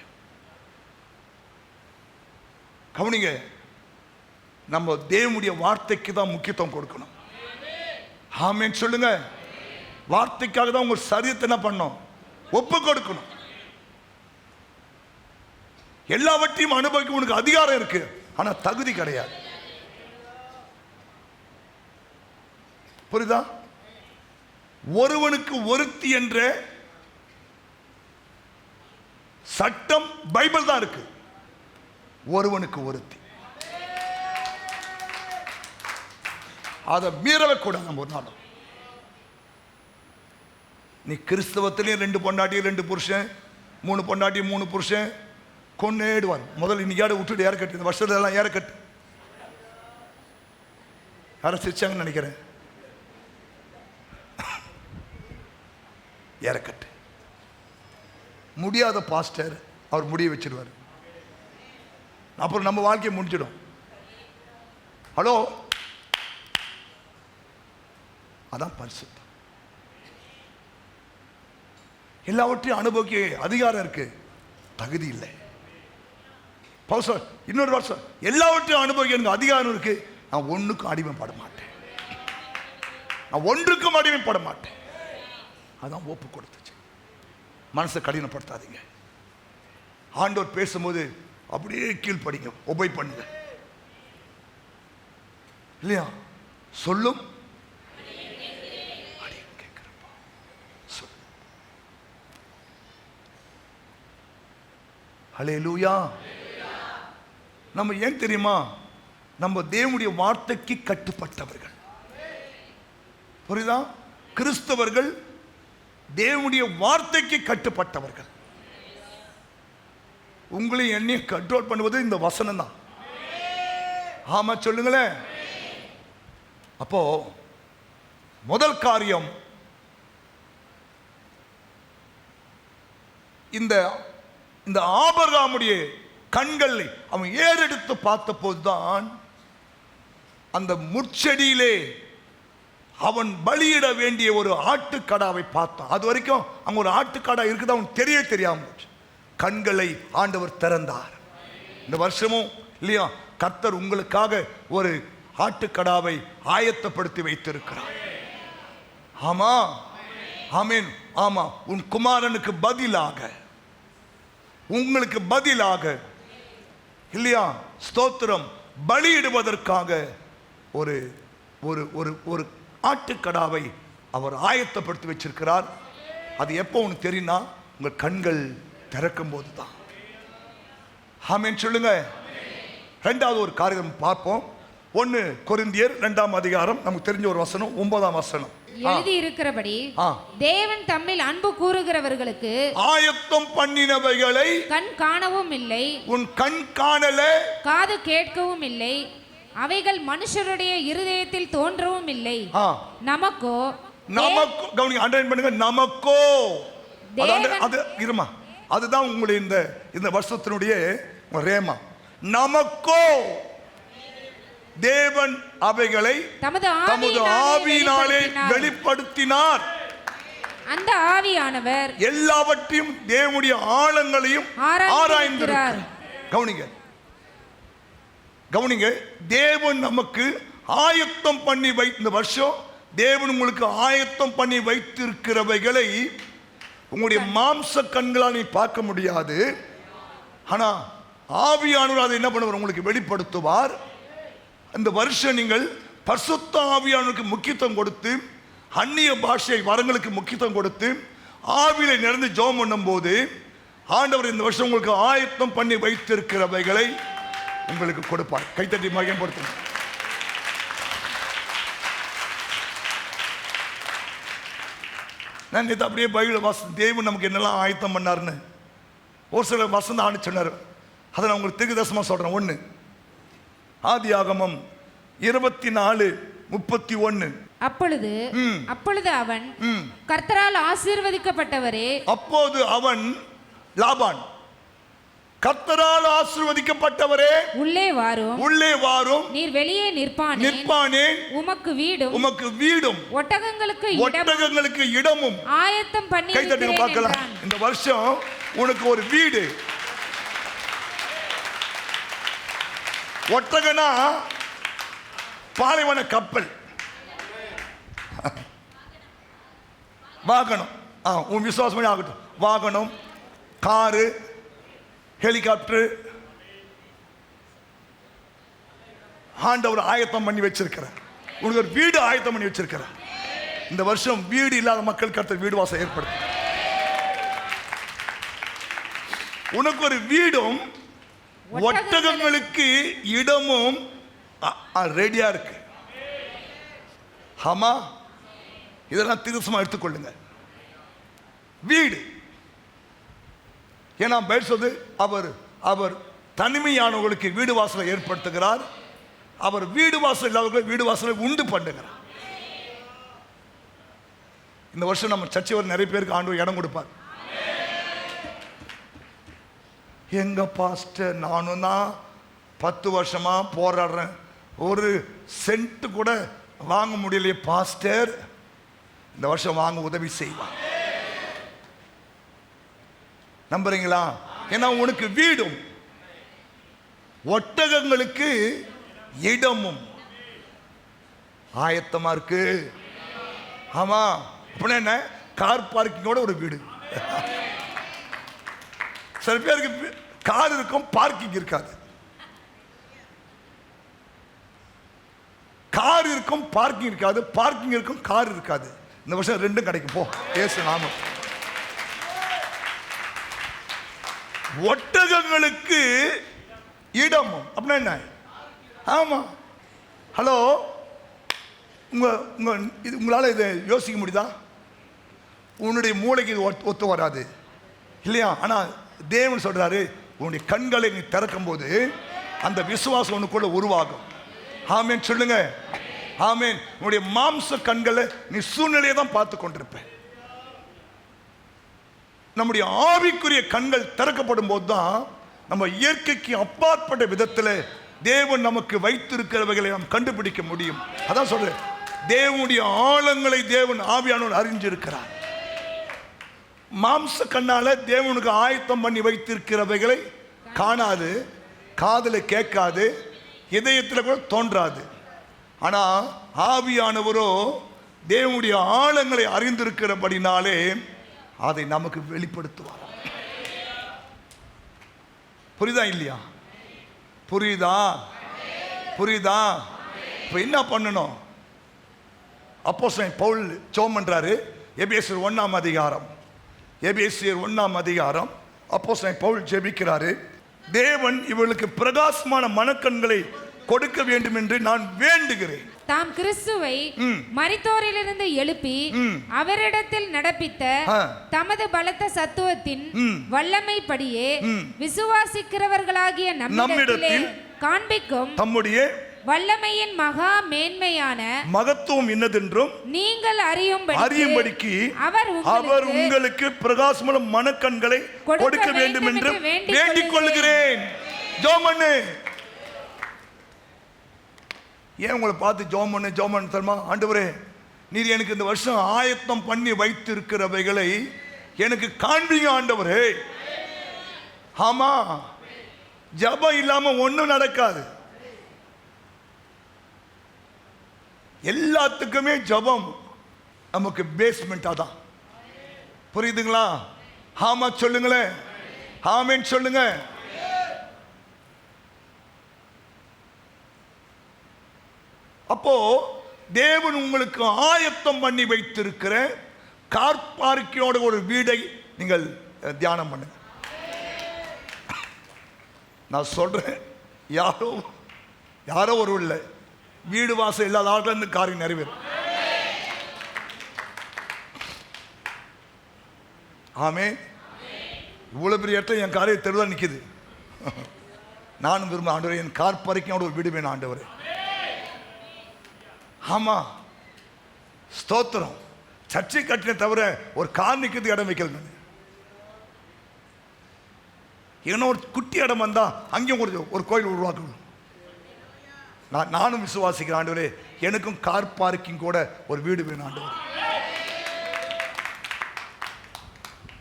கவனிங்க, நம்ம தேவனுடைய வார்த்தைக்கு தான் முக்கியத்துவம் கொடுக்கணும். ஆமென் சொல்லுங்க. வார்த்தைக்காக தான் உங்க சரீரத்தை என்ன பண்ணணும், ஒப்பு கொடுக்கணும். எல்லாவற்றையும் அனுபவிக்க உனக்கு அதிகாரம் இருக்கு, ஆனா தகுதி கிடையாது. புரியுதா? ஒருவனுக்கு ஒருத்தி என்ற சட்டம் பைபிள் தான் இருக்கு. ஒருவனுக்கு ஒருத்தி, அதை மீறவே கூடாது. நம்ம ஒரு நாளும் நீ கிறிஸ்தவத்திலையும் 2 பொண்டாட்டி 2 புருஷன், 3 பொண்டாட்டி 3 புருஷன் கொன்னேடுவார். முதல்ல இன்னைக்காடு விட்டுட்டு ஏறக்கட்டு, இந்த வருஷத்துல ஏறக்கட்டு. யாரும் சிரிச்சாங்கன்னு நினைக்கிறேன். ஏறக்கட்டு. முடியாத பாஸ்டர் அவர் முடிய வச்சிருவார், அப்புறம் நம்ம வாழ்க்கையை முடிச்சிடும். ஹலோ, அதான் பரிசுத்தம். எல்லாவற்றையும் அனுபவிக்க அதிகாரம் இருக்கு, தகுதி இல்லை. இன்னொரு வருஷம் எல்லாவற்றையும் அனுபவிக்க எனக்கு அதிகாரம் இருக்கு, நான் ஒன்றுக்கும் அடிமைப்பட மாட்டேன், நான் ஒன்றுக்கும் அடிமைப்பட மாட்டேன். அதான் ஒப்பு கொடுத்துச்சு. மனசை கடினப்படுத்தாதீங்க. ஆண்டவர் பேசும்போது அப்படியே கீழ்ப்படிங்க, ஒபை பண்ணுங்க. இல்லையா? சொல்லும் ஹல்லேலூயா. நம்ம ஏன் தெரியுமா, நம்ம தேவனுடைய வார்த்தைக்கு கட்டுப்பட்டவர்கள். புரியுதா? கிறிஸ்தவர்கள் தேவனுடைய வார்த்தைக்கு கட்டுப்பட்டவர்கள். உங்களை என்னையும் கண்ட்ரோல் பண்ணுவது இந்த வசனம் தான். ஆமா சொல்லுங்களேன். அப்போ முதல் காரியம், இந்த இந்த ஆபிரகாமுடைய கண்களை அவன் ஏறெடுத்து பார்த்த போதுதான் அந்த முட்செடியிலே அவன் பலியிட வேண்டிய ஒரு ஆட்டுக்கடாவை பார்த்தான். அது வரைக்கும் அங்க ஒரு ஆட்டுக்கடா இருக்குது அவன் தெரியாம போச்சு. கண்களை ஆண்டவர் திறந்தார். இந்த வருஷமும் இல்லையா, கர்த்தர் உங்களுக்காக ஒரு ஆட்டுக்கடாவை ஆயத்தப்படுத்தி வைத்திருக்கிறார். ஆமா, ஆமீன். ஆமா, உன் குமாரனுக்கு பதிலாக, உங்களுக்கு பதிலாக இல்லையா, ஸ்தோத்திரம், பலியிடுவதற்காக ஒரு ஒரு ஒரு ஒரு ஆட்டுக்கடாவை அவர் ஆயத்தப்படுத்தி வச்சிருக்கிறார். அது எப்போ உனக்கு தெரியும்னா, உங்கள் கண்கள் திறக்கும் போது தான். ஆமென் சொல்லுங்க. ரெண்டாவது ஒரு காரியம் பார்ப்போம். 1 கொரிந்தியர் 2ஆம் அதிகாரம், நமக்கு தெரிஞ்ச ஒரு வசனம், 9ஆம் வசனம். எழுதி இருக்கிறபடி தேவன் தம்மில் அன்பு கூறுகிறவர்களுக்கு ஆயத்தம் பண்ணினவைகளை கண் காணவும் இல்லை, உன் கண் காணல, காது கேட்கவும் இல்லை, அவைகள் மனுஷருடைய இருதயத்தில் தோன்றவும் இல்லை. நமக்கோ கவனிங்க, அண்டர்லைன் பண்ணுங்க, நமக்கோ. அது இருமா, அதுதான் உங்களுடைய இந்த வருஷத்தினுடைய ரேமா. நமக்கோ தேவன் அவைகளை தமது ஆவியினாலே வெளிப்படுத்தினார். அந்த ஆவியானவர் எல்லாவற்றையும் தேவனுடைய ஆழங்களையும் ஆராய்ந்திருக்கிறார். கவனிங்க, தேவன் நமக்கு ஆயத்தம் பண்ணி இந்த வருஷம் தேவன் உங்களுக்கு ஆயத்தம் பண்ணி வைத்திருக்கிறவைகளை உங்களுடைய மாம்ச கண்களால் நீ பார்க்க முடியாது. ஆனா ஆவியானவர் அதை என்ன பண்ணுவார், உங்களுக்கு வெளிப்படுத்துவார். இந்த வருஷம் நீங்கள் பரிசுத்த ஆவியானவருக்கு முக்கியத்துவம் கொடுத்து, அந்நிய பாஷை வரங்களுக்கு முக்கியத்துவம் கொடுத்து, ஆவியில நிறைந்து ஜெபம் பண்ணும் போது ஆண்டவர் இந்த வருஷம் உங்களுக்கு ஆயத்தம் பண்ணி வைத்திருக்கிறவைகளை உங்களுக்கு கொடுப்பார். கைத்தட்டி மகிமைப்படுத்துங்க. நான் நேற்று அப்படியே பைபிள் தேவன் நமக்கு என்னெல்லாம் ஆயத்தம் பண்ணார்னு ஒரு சில வசனம் ஆண்டு சொன்னார். அதை நான் உங்களுக்கு தீர்க்கதரிசனமா சொல்றேன். 1 ஆதியாகமம் 24:31. அப்பொழுது அவன் கர்த்தரால் ஆசீர்வதிக்கப்பட்டவரே. அப்போது அவன் லாபான், கர்த்தரால் ஆசீர்வதிக்கப்பட்டவரே, உள்ளே வாரும், நீர் வெளியே நிற்பானேன், உமக்கு வீடும் ஒட்டகங்களுக்கு இடமும் ஆயத்தம் பண்ணி கைத்தட்டுங்க பார்க்கலாம். இந்த வருஷம் உனக்கு ஒரு வீடு. ஒட்டகனா பாலைவன கப்பல், வாகனம். உன் விசுவாசம் ஆகட்டும். வாகனம், காரு, ஹெலிகாப்டர் ஆண்டவர் ஆயத்தம் பண்ணி வச்சிருக்கிறார். உனக்கு ஒரு வீடு ஆயத்தம் பண்ணி வச்சிருக்கிறார். இந்த வருஷம் வீடு இல்லாத மக்கள் கர்த்தர் வீடு வாசம் ஏற்படுத்தும். உனக்கு ஒரு வீடும் ஒட்டகங்களுக்கு இடமும் ரெடியா இருக்கு. ஆமா, இதெல்லாம் திருசமா எடுத்துக்கொள்ளுங்க. வீடு, ஏன்னா பேசுவது அவர் தனிமையானவர்களுக்கு வீடு வாசலை ஏற்படுத்துகிறார். அவர் வீடு வாசல் இல்லாதவர்களுக்கு வீடு வாசலை உண்டு பண்ணுகிறார். இந்த வருஷம் நம்ம சர்ச்சை நிறைய பேருக்கு ஆண்டவர் இடம் கொடுப்பார். எங்க பாஸ்டர், நானும் தான் 10 வருஷமா போராடுறேன், ஒரு சென்ட் கூட வாங்க முடியலையே பாஸ்டர். இந்த வருஷம் வாங்க உதவி செய்வார். நம்புறீங்களா? ஏன்னா உனக்கு வீடும் ஒட்டகங்களுக்கு இடமும் ஆயத்தமா இருக்கு. ஆமா, அப்படின்னா என்ன, கார் பார்க்கிங்கோட ஒரு வீடு. சில பேருக்கு கார் இருக்கும், பார்க்கிங் இருக்காது. கார் இருக்கும், பார்க்கிங் இருக்காது. பார்க்கிங் இருக்கும், கார் இருக்காது. இந்த வருஷம் ரெண்டும் கிடைக்கும். போ ஏசு நாமம். ஒட்டகங்களுக்கு இடமும் அப்படின்னா என்ன? ஆமா, ஹலோ, உங்களால் இதை யோசிக்க முடியுதா? உன்னுடைய மூளைக்கு இது ஒத்து வராது இல்லையா? ஆனால் தேவன் சொல்றாரு, உன்னுடைய கண்களை நீ திறக்கும் போது அந்த விசுவாசம் உனக்குள்ள உருவாகும். ஆமேன் சொல்லுங்க. ஆமேன். உன்னுடைய மாம்ச கண்களை நீ சூழ்நிலையை தான் பார்த்து கொண்டிருப்ப. நம்முடைய ஆவிக்குரிய கண்கள் திறக்கப்படும் போது தான் நம்ம இயற்கைக்கு அப்பாற்பட்ட விதத்தில் தேவன் நமக்கு வைத்திருக்கிறவைகளை நாம் கண்டுபிடிக்க முடியும். அதான் சொல்றேன், தேவனுடைய ஆழங்களை தேவன் ஆவியானவர் அறிஞ்சிருக்கிறார். மாம்ச கண்ணால தேவனுக்கு ஆயத்தம் பண்ணி வைத்திருக்கிறவைகளை காணாது, காதுல கேட்காது, இதயத்தில் கூட தோன்றாது. ஆனா ஆவியானவரோ தேவனுடைய ஆழங்களை அறிந்திருக்கிறபடினாலே அதை நமக்கு வெளிப்படுத்துவார். புரியுதா இல்லையா? புரியுதா? புரியுதா? இப்ப என்ன பண்ணணும்? அப்போஸ்தலன் பவுல் ஜெபம் பண்றாரு. எபேசியர் 1ஆம் அதிகாரம், எபேசியர் 1ஆம் அதிகாரம் அப்போஸ்தலன் பவுல் ஜெபிக்கிறாரு. தேவன் இவர்களுக்கு பிரகாசமான மனக்கண்களை கொடுக்க வேண்டும் என்று நான் வேண்டுகிறேன். தாம் கிறிஸ்துவை மரித்தோரிலிருந்து எழுப்பி அவரிடத்தில் நடப்பித்த தமது பலத்த சத்துவத்தின் வல்லமைப்படியே விசுவாசிக்கிறவர்களாகிய நம்மிடத்தில் காண்பிக்கும் தம்முடைய வல்லமையின் மகா மேன்மையான மகத்துவம் என்னதென்றும் நீங்கள் அறியும்படிக்கு அவர் உங்களுக்கு பிரகாசமான மனக்கண்களை கொடுக்க வேண்டும் என்று வேண்டிக் கொள்கிறேன். ஜோமன்னு ஏன் உங்களை பார்த்து ஜோமன்னு ஜோமன் தருமா? ஆண்டவரே, நீர் எனக்கு இந்த வருஷம் ஆயத்தம் பண்ணி வைத்திருக்கிறவைகளை எனக்கு காண்பீங்க ஆண்டவரே. ஆமா, ஜபம் இல்லாம ஒன்றும் நடக்காது. எல்லாத்துக்குமே ஜபம் நமக்கு பேஸ்மெண்டா தான். புரியுதுங்களா? ஆமா சொல்லுங்களேன். ஆமேன் சொல்லுங்க. அப்போ தேவன் உங்களுக்கு ஆயத்தம் பண்ணி வைத்திருக்கிற கார்பார்க்கியோட ஒரு வீடை நீங்கள் தியானம் பண்ணுங்க. நான் சொல்றேன், யாரோ ஒரு இல்லை, வீடு வாசல் இல்லாத ஆட்கள் இருந்து காரியம் நிறைவேறும். ஆமே. இவ்வளவு பெரிய இடத்துல என் காரியம் தெருதான் நிற்குது. நானும் விரும்ப ஆண்டவரே, என் கார் பறிக்கையோட ஒரு வீடு வேணும் ஆண்டவரே. ஆமா, ஸ்தோத்திரம். சர்ச்சை கட்டின தவிர ஒரு கார் நிற்கிறது இடம் வைக்கல. ஏன்னா ஒரு குட்டி இடம் வந்தா அங்கேயும் ஒரு கோயில் உருவாக்கணும். நானும் விசுவாசிக்கிறேன் ஆண்டவரே, எனக்கும் கார் பார்க்கிங் கூட ஒரு வீடு வேணும் ஆண்டவரே.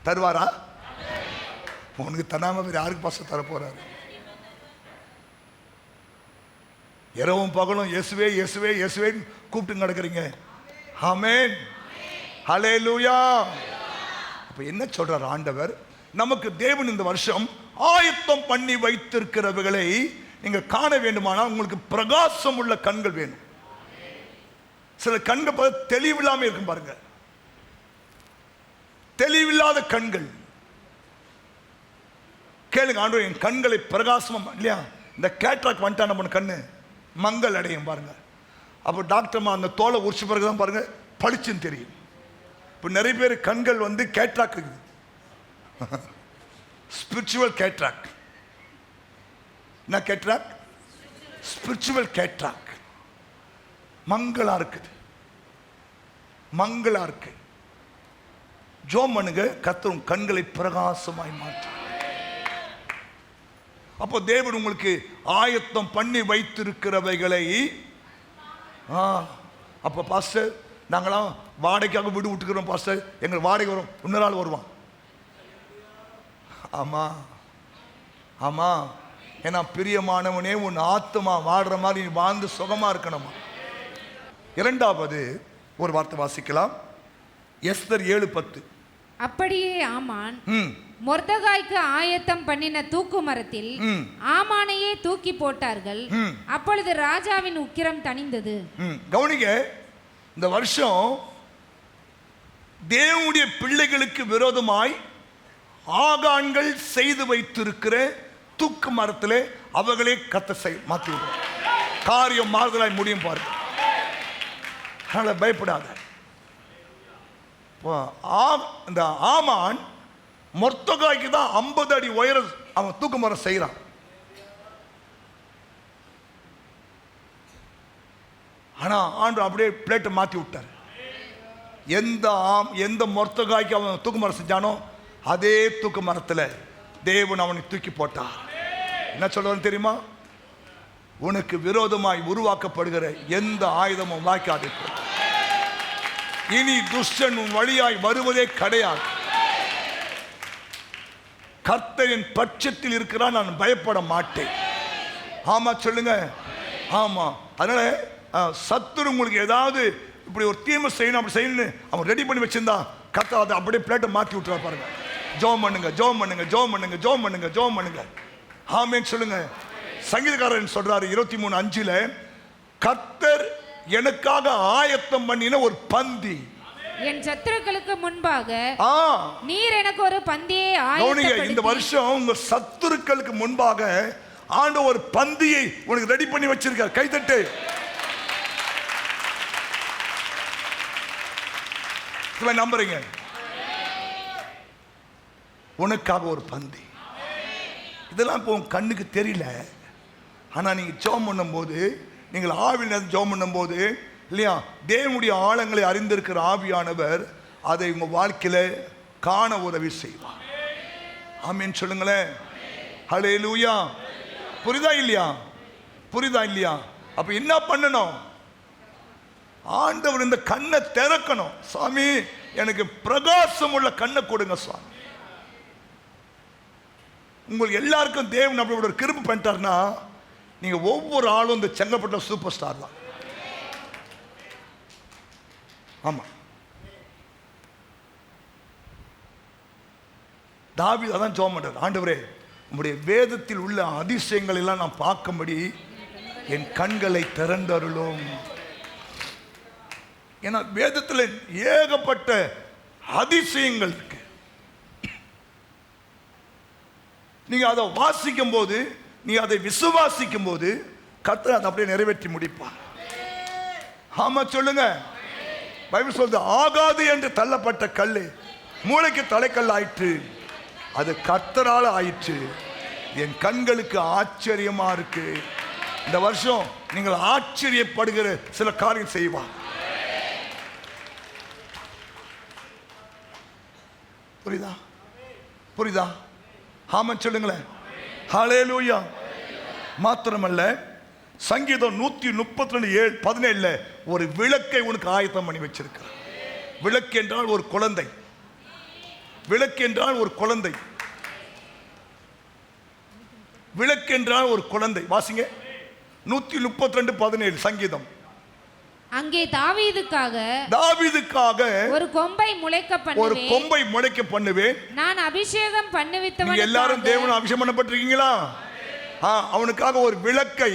தருவாரா? உனக்கு தனாம வேறு யாருக்கு பாசம் தர போறாரு? இரவும் பகலும் இயேசுவே இயேசுவே இயேசுவே கூப்பிட்டு நடக்கிறீங்க. ஆமென், ஹல்லேலூயா. அப்ப என்ன சொல்றார் ஆண்டவர்? நமக்கு தேவன் இந்த வருஷம் ஆயத்தம் பண்ணி வைத்திருக்கிறவர்களை நீங்க காண வேண்டுமானால் உங்களுக்கு பிரகாசம் உள்ள கண்கள் வேணும். சில கண்கள் தெளிவில்லாம இருக்கும் பாருங்க, தெளிவில்லாத கண்கள். கேளுங்க, ஆண்டவர் என் கண்களை பிரகாசமா இல்லையா? இந்த கேட்ராக் வந்துட்டா நம்ம கண்ணு மங்கள் அடையும் பாருங்க. அப்போ டாக்டர்மா அந்த தோலை உரிச்சு பிறகு தான் பாருங்க பளிச்சுன்னு தெரியும். இப்போ நிறைய பேர் கண்கள் கேட்ராக் இருக்குது, ஸ்பிரிச்சுவல் கேட்ராக். என்ன கேட்ராக்? Spiritual cataract. மங்களா இருக்குது, மங்களா இருக்கு. ஜோம் பண்ணுங்க, கர்த்தர் கண்களை பிரகாசமாய் மாற்று. அப்போ தேவன் உங்களுக்கு ஆயத்தம் பண்ணி வைத்திருக்கிறவைகளை. அப்போ பாஸ்டர், நாங்களாம் வாடகைக்காக வீடு விட்டுக்கிறோம் பாஸ்டர், எங்களுக்கு வாடகை வரும், இன்னொரு ஆள் வருவான். ஆமா ஆமா, ஏன்னா பிரியமானவனே, உன் ஆத்மா வாடுற மாதிரி நீ வாழ்ந்து சுகமா இருக்கணுமா. இரண்டாவது ஒரு வார்த்தை வாசிக்கலாம், எஸ்தர் 7:10. அப்படியே ஆமான் மொர்தகாய்க்கு ஆயத்தம் பண்ணின தூக்கு மரத்தில் ஆமானையே தூக்கி போட்டார்கள். அப்பொழுது ராஜாவின் உக்கிரம் தணிந்தது. கவனிங்க, இந்த வருஷம் தேவனுடைய பிள்ளைகளுக்கு விரோதமாய் ஆகான்கள் செய்து வைத்திருக்கிற தூக்கு மரத்திலே அவர்களே கத்த மாற்றி காரியம் மாறுதலாய் முடியும் பாருங்க. அதனால் பயப்படாத. இந்த ஆமான் மொர்தெகாய்க்கு தான் 50 அடி உயரம் அவன் தூக்கு மரம் செய்கிறான். ஆனால் ஆண்டவர் அப்படியே பிளேட்டை மாற்றி விட்டார். எந்த மொர்தெகாய்க்கு அவன் தூக்கு மரம் செஞ்சானோ அதே தூக்கு மரத்தில் தேவன் அவனை தூக்கி போட்டார். என்ன சொல்லுவான்னு தெரியுமா? உனக்கு விரோதமாய் உருவாக்கப்படுகிற எந்த ஆயுதமும் வாய்க்காது. இனி துஷ்டன் உன் வழியாய் வருவதே கிடையாது. கர்த்தரின் பட்சத்தில் இருக்கிறான், நான் பயப்பட மாட்டேன். ஆமா சொல்லுங்க. ஆமா. அதனால சத்துரு உங்களுக்கு ஏதாவது இப்படி ஒரு தீமை செய்யணும், அப்படி செய்யணும்னு அவன் ரெடி பண்ணி வச்சிருந்தா கர்த்தர் அதை அப்படியே பிளேட்டை மாற்றி விட்டுறா பாருங்க. ஜோம் பண்ணுங்க, ஜோம் பண்ணுங்க, ஜோம் பண்ணுங்க, ஜோம் பண்ணுங்க, ஜோம் பண்ணுங்க. ஆமென் சொல்லுங்க. சங்கீதக்காரன் சொல்றாரு 23:5, கர்த்தர் எனக்காக ஆயத்தம் பண்ணின ஒரு பந்தி என் சத்துருக்களுக்கு முன்பாக நீர் எனக்கு ஒரு பந்தியை ஆயத்தப்படுத்தி. இந்த வருஷம் உங்க சத்துருக்களுக்கு முன்பாக ஆண்டவர் ஒரு பந்தியை உனக்கு ரெடி பண்ணி வச்சிருக்கார். கைதட்டு. நம்புறீங்க? உனக்காக ஒரு பந்தி. இதெல்லாம் இப்போ உங்க கண்ணுக்கு தெரியல. ஆனா நீங்க ஜெபம் பண்ணும்போது, நீங்கள் ஆவியில் ஜெபம் பண்ணும்போது இல்லையா, தேவனுடைய ஆழங்களை அறிந்திருக்கிற ஆவியானவர் அதை உங்க வாழ்க்கையில காண உதவி செய்வார். ஆமென் சொல்லுங்களேன். ஹல்லேலூயா. புரியுதா இல்லையா? புரியுதா இல்லையா? அப்ப என்ன பண்ணணும்? ஆண்டவர் இந்த கண்ணை திறக்கணும். சாமி எனக்கு பிரகாசம் உள்ள கண்ணை கொடுங்க சாமி. உங்களுக்கு எல்லாருக்கும் தேவன் அப்படி ஒரு கிருபை பண்ணிட்டார்னா நீங்க ஒவ்வொரு ஆளும் இந்த செங்கப்பட்ட சூப்பர் ஸ்டார் தான். ஆமா. தாவீது அதான் ஜெபம் பண்றார். ஆண்டவரே உம்முடைய வேதத்தில் உள்ள அதிசயங்கள் எல்லாம் நான் பார்க்கும்படி என் கண்களை திறந்தருளும். ஏன்னா வேதத்தில் ஏகப்பட்ட அதிசயங்கள் இருக்கு. நீங்க அதை வாசிக்கும் போது, நீ அதை விசுவாசிக்கும் போது கர்த்தர் அதை அப்படியே நிறைவேற்றி முடிப்பார். ஆமா சொல்லுங்க. பைபிள் சொல்லுது, ஆகாது என்று தள்ளப்பட்ட கல்லு மூளைக்கு தலைக்கல் ஆயிற்று, அது கர்த்தரால் ஆயிற்று. என் கண்களுக்கு ஆச்சரியமா இருக்கு. இந்த வருஷம் நீங்கள் ஆச்சரியப்படுகிற சில காரியம் செய்வார். புரியுதா? புரியுதா? ஆமா சொல்லுங்களேன். ஹல்லேலூயா. மாத்திரமல்ல, சங்கீதம் 132:17 ஒரு விளக்கை உனக்கு ஆயத்தம் பண்ணி வச்சிருக்கிறார். விளக்கு என்றால் ஒரு குழந்தை. விளக்கு என்றால் ஒரு குழந்தை. விளக்கு என்றால் ஒரு குழந்தை. வாசிங்க 132:17 சங்கீதம். அங்கே தாவீதுக்காக ஒரு கொம்பை முளைக்க பண்ணுவேன். நான் அபிஷேகம் பண்ணுவித்தவன். எல்லாரும் தேவன் அபிஷேகம் பண்ணப்பட்டிருக்கீங்களா? அவனுக்காக ஒரு விளக்கை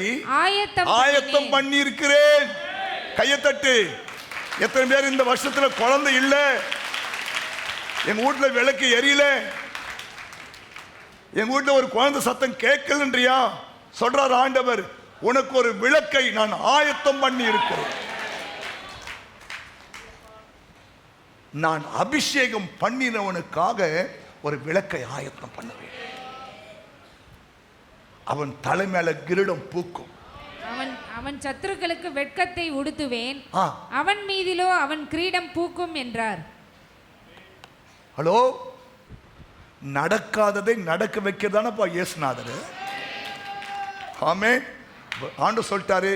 ஆயத்தம் பண்ணி இருக்கிறேன். கையை தட்டு. எத்தனை பேர் இந்த வருஷத்துல குழந்தை இல்ல, எங்க வீட்டுல விளக்கு எரியல, எங்க வீட்டுல ஒரு குழந்தை சத்தம் கேட்கலன்றியா? சொல்றார் ஆண்டவர், உனக்கு ஒரு விளக்கை நான் ஆயத்தம் பண்ணி இருக்கிறேன். நான் அபிஷேகம் பண்ணினவனுக்காக ஒரு விளக்கை ஆயத்தம் பண்ணுவேன். அவன் தலை மேல கிரீடம் பூக்கும். அவன் சத்துருக்களுக்கு வெட்கத்தை உடுத்துவேன், அவன் மீதிலோ அவன் கிரீடம் பூக்கும் என்றார். ஹலோ, நடக்காததை நடக்க வைக்கிறதானப்பா இயேசுநாதர். ஆமே. ஆண்டு சொல்லிட்டாரு,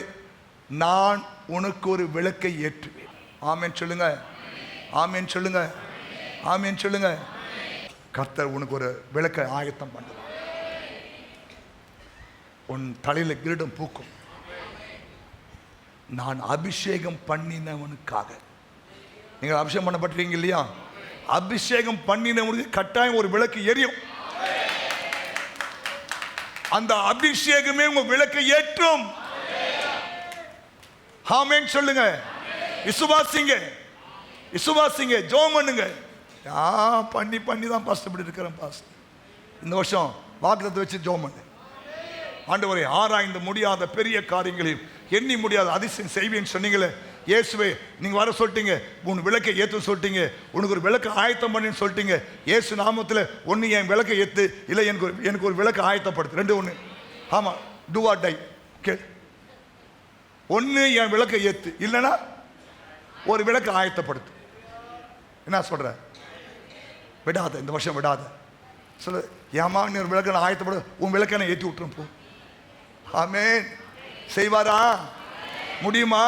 நான் உனக்கு ஒரு விளக்கை ஏற்றுவேன். ஆமேன் சொல்லுங்க. ஆமேன் சொல்லுங்க. ஆமேன் சொல்லுங்க. கர்த்தர் உனக்கு ஒரு விளக்கை ஆயத்தம் பண்ணுவார். உன் தலையில கிரீடம் பூக்கும். நான் அபிஷேகம் பண்ணினவனுக்காக. நீங்கள் அபிஷேகம் பண்ணப்பட்டிருக்கீங்க இல்லையா? அபிஷேகம் பண்ணினவனுக்கு கட்டாயம் ஒரு விளக்கு எரியும். அந்த அபிஷேகமே உங்க விளக்கை ஏற்றும். ஆமென் சொல்லுங்க. விசுவாசிங்க, விசுவாசிங்க, ஜெபம் பண்ணுங்க. பண்ணி தான் பாஸ்டர் இப்படி இருக்கிறேன் பாஸ்டர். இந்த வருஷம் வாக்குத்தத்தத்தை வச்சு ஜெபம் பண்ணு. ஆண்டவரே, ஆராய்ந்து முடியாத பெரிய காரியங்களையும் எண்ணி முடியாத அதிசயம் செய்வேன்னு சொன்னீங்களே, இயேசுவே நீங்கள் வர சொல்லிட்டீங்க, உன் விளக்கை ஏற்று சொல்லிட்டீங்க, உனக்கு ஒரு விளக்கு ஆயத்தம் பண்ணின்னு சொல்லிட்டீங்க. இயேசு நாமத்தில் ஒன்று என் விளக்கை ஏற்று, இல்லை எனக்கு ஒரு விளக்கு ஆயத்தப்படுத்து. 2 1. ஆமாம், டூ ஆர் டை. கே, ஒன்று என் விளக்கை ஏற்று, இல்லைன்னா ஒரு விளக்கு ஆயத்தப்படுத்து. என்ன சொல்கிற? விடாத, இந்த வருஷம் விடாத. சொல்ல, ஏமா நீ ஒரு விளக்கை நான் ஆயத்தப்படு, உன் விளக்கை நான் ஏற்றி விட்டுறேன் போ. ஆமென். செய்வாரா? முடியுமா?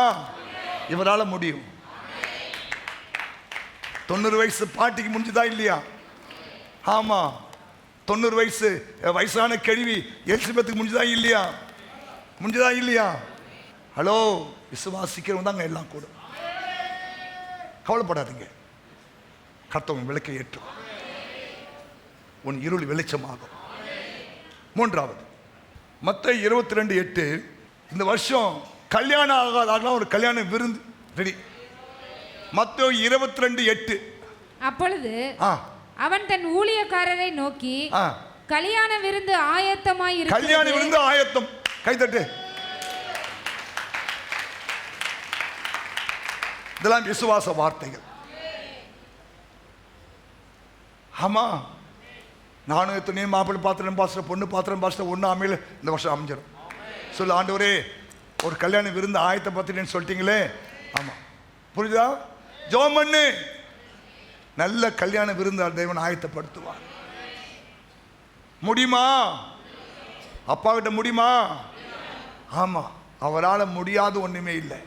இவரால் முடியும். 90 வயசு பாட்டிக்கு முடிஞ்சுதா இல்லையா? ஆமா, 90 வயசு வயசான கேள்வி எலிசபெத்துக்கு முடிஞ்சுதா இல்லையா? முடிஞ்சுதா இல்லையா? ஹலோ, விசுவாசிக்கிறவங்க தாங்க எல்லாம் கூட. கவலைப்படாதீங்க. கர்த்தர் விளக்கை ஏற்றும், உன் இருள் வெளிச்சமாகும். 3வது மத்தேயு 22:8. இந்த வருஷம் கல்யாணம் ஆகாத ஒரு கல்யாண விருந்து ரெடி. மத்தேயு 22:8. அப்பொழுது அவன் தன் ஊழியக்காரரை நோக்கி, கல்யாண விருந்து ஆயத்தமாய் இருக்கிறது. கல்யாண விருந்து ஆயத்தம். கைதட்டு. இதெல்லாம் விசுவாச வார்த்தைகள். ஆமா, நானும் எத்தனையும் மாப்பிள்ளை பாத்திரம் பாஸ்டர், பொண்ணு பாத்திரம் பாஸ்டர், ஒன்று அமையல, இந்த வருஷம் அமைஞ்சிடும். சொல்லு, ஆண்டவரே ஒரு கல்யாண விருந்து ஆயத்தப்படுத்தினேன்னு சொல்லிட்டீங்களே. ஆமாம், புரியுதா? ஜெபம் பண்ணு. நல்ல கல்யாண விருந்து தேவன் ஆயத்தப்படுத்துவார். முடியுமா? அப்பா கிட்ட முடியுமா? ஆமாம், அவரால் முடியாத ஒன்றுமே இல்லை.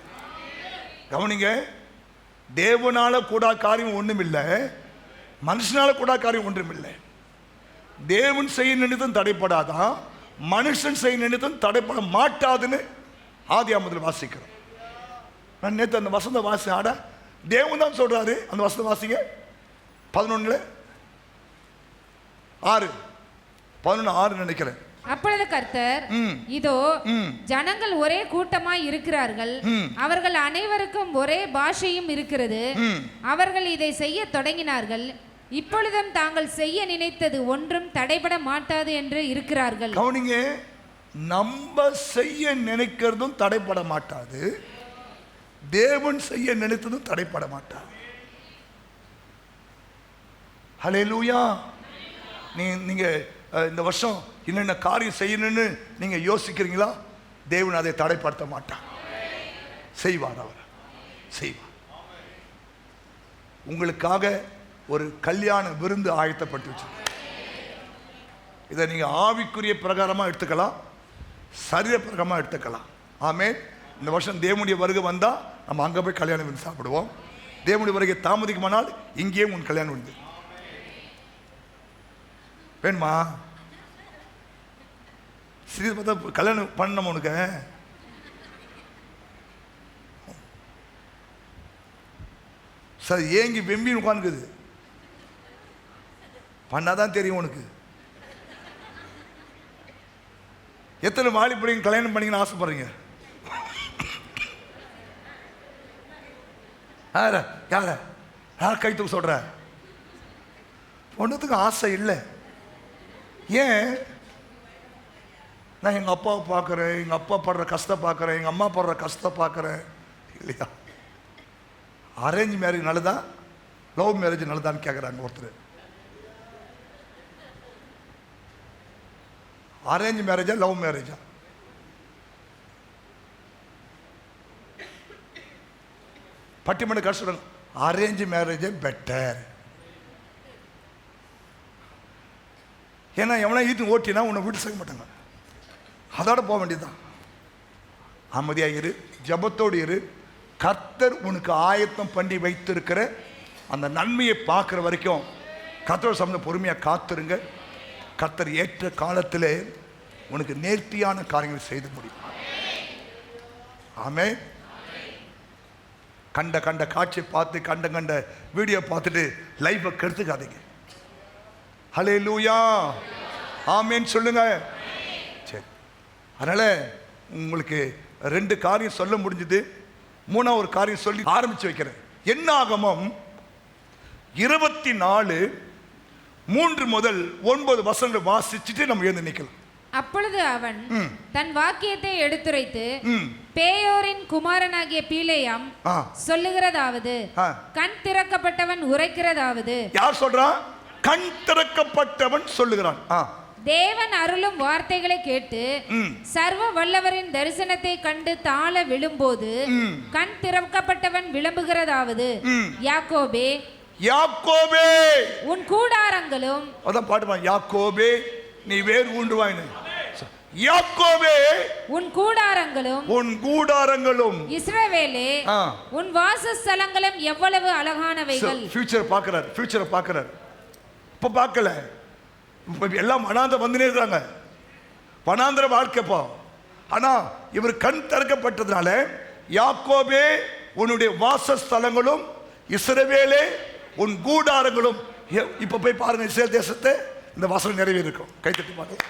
கவனிங்க, தேவனால கூட காரியம் ஒன்றும் இல்லை, மனுஷனால கூட காரியம் ஒன்றும் இல்லை. தேவன் செய்ய நினைத்தும் தடைப்படாதான், மனுஷன் செய்ய நினைத்தும் தடைப்பட மாட்டாதுன்னு ஆதியாகமத்தில் வாசிக்கிறோம். நான் நேற்று அந்த வசந்த வாசி ஆட தேவன் தான் சொல்றாரு. அந்த வசந்த வாசிங்க 11:6 நினைக்கிறேன். அப்பொழுது கர்த்தர், இதோ ஜனங்கள் ஒரே கூட்டமாய் இருக்கிறார்கள், அவர்கள் அனைவருக்கும் ஒரே பாஷையும் இருக்கிறது, அவர்கள் இதை செய்ய தொடங்கினார்கள், இப்பொழுதும் தாங்கள் செய்ய நினைத்தது ஒன்றும் தடைபட மாட்டாது என்று இருக்கிறார்கள். கவனிங்க, நம்ம செய்ய நினைக்கிறதும் தடைபட மாட்டாது, தேவன் செய்ய நினைத்ததும் தடைபட மாட்டாது. ஹல்லேலூயா. நீங்க இந்த வருஷம் என்னென்ன காரியம் செய்யணும்னு நீங்க யோசிக்கிறீங்களா? தேவன் அதை தடைப்படுத்த மாட்டார், செய்வார். அவர் செய்வார். உங்களுக்காக ஒரு கல்யாண விருந்து ஆயத்தப்பட்டு வச்சிருக்க. இதை நீங்க ஆவிக்குரிய பிரகாரமா எடுத்துக்கலாம், சரீர பிரகாரமா எடுத்துக்கலாம். ஆமென். இந்த வருஷம் தேவனுடைய வருகை வந்தா நம்ம அங்க போய் கல்யாண விருந்து சாப்பிடுவோம். தேவனுடைய வருகை தாமதிக்குமானால் இங்கேயே உன் கல்யாணம் விருந்து வேணுமா? சரி, பார்த்தா கல்யாணம் பண்ண உனக்கு சார் ஏங்கி வெம்பி உட்காந்துக்குது. பண்ணாதான் தெரியும் உனக்கு. எத்தனை வாலிபடிங்க கல்யாணம் பண்ணிங்கன்னு ஆசைப்படுறீங்க? யார் கை தூக்க சொல்ற? பொண்ணுத்துக்கு ஆசை இல்லை. ஏன்? நான் எங்கள் அப்பாவை பார்க்குறேன், எங்கள் அப்பா படுற கஷ்டம் பார்க்குறேன், எங்கள் அம்மா படுற கஷ்டம் பார்க்குறேன் இல்லையா? அரேஞ்ச் மேரேஜ் நல்லதா, லவ் மேரேஜ் நல்லதான்னு கேட்குறாங்க ஒருத்தர். அரேஞ்ச் மேரேஜா லவ் மேரேஜா? பட்டிமன்ற கருத்து சொல்றாங்க, அரேஞ்ச் மேரேஜே பெட்டர். ஏன்னா எவனா ஈட்டு ஓட்டினா உன்னை வீட்டு செய்ய மாட்டாங்க, அதோட போக வேண்டியதுதான். அமைதியாக இரு, ஜபத்தோடு இரு. கர்த்தர் உனக்கு ஆயத்தம் பண்ணி வைத்திருக்கிற அந்த நன்மையை பார்க்குற வரைக்கும் கர்த்தர் சம்பந்த பொறுமையாக காத்துருங்க. கர்த்தர் ஏற்ற காலத்தில் உனக்கு நேர்த்தியான காரியங்களை செய்து முடியும். ஆமென். கண்ட காட்சியை பார்த்து கண்ட வீடியோ பார்த்துட்டு லைஃபை கெடுத்துக்காதீங்க. ஹல்லேலூயா. ஆமென் சொல்லுங்க. சரி, அதனால உங்களுக்கு 2 காரியம் சொல்ல முடிஞ்சது. 3வது ஒரு காரியம் சொல்லி ஆரம்பிச்சு வைக்கிறேன். என்னாகமம் 24:3 முதல் 9 வசனங்களை வாசிச்சுட்டு நம்ம எழுந்து நிற்கலாம். அப்பொழுது அவன் தன் வாக்கியத்தை எடுத்துரைத்து பேயோரின் குமாரனாகிய பீலேயாம் சொல்லுகிறதாவது, கண் திறக்கப்பட்டவன் உரைக்கிறதாவது. யார் சொல்றான்? கண் திறக்கப்பட்டவன் சொல்லுகிறான். தேவன் அருளும் வார்த்தைகளை கேட்டு சர்வ வல்லவரின் தரிசனத்தை கண்டு தாழ விழும்போது கண் திறக்கப்பட்டவன் விளம்புகிறதாவது, யாக்கோபே யாக்கோபே உன் கூடாரங்களும். அதான் பாட்டுமா, யாக்கோபே நீ வேர் ஊன்றுவாய்னு. யாக்கோபே உன் கூடாரங்களும், உன் கூடாரங்களும். இஸ்ரவேலே உன் வாசஸ்தலங்களும் எவ்வளவு அழகானவைகள். ஃபியூச்சர் பார்க்கறார், ஃபியூச்சரை பார்க்கறார். இப்ப பார்க்கல, எல்லாம் வனாந்த வந்துனே இருக்காங்க, வனாந்திர வாழ்க்கைப்போ. ஆனா இவர் கண் திறக்கப்பட்டதுனால யாக்கோபே உன்னுடைய வாசஸ்தலங்களும், இஸ்ரவேலே உன் கூடாரங்களும். இப்ப போய் பாருங்க இஸ்ரேல் தேசத்தை, இந்த வசனம் நிறைவேறிருக்கும். கைத்தட்டி பாருங்க.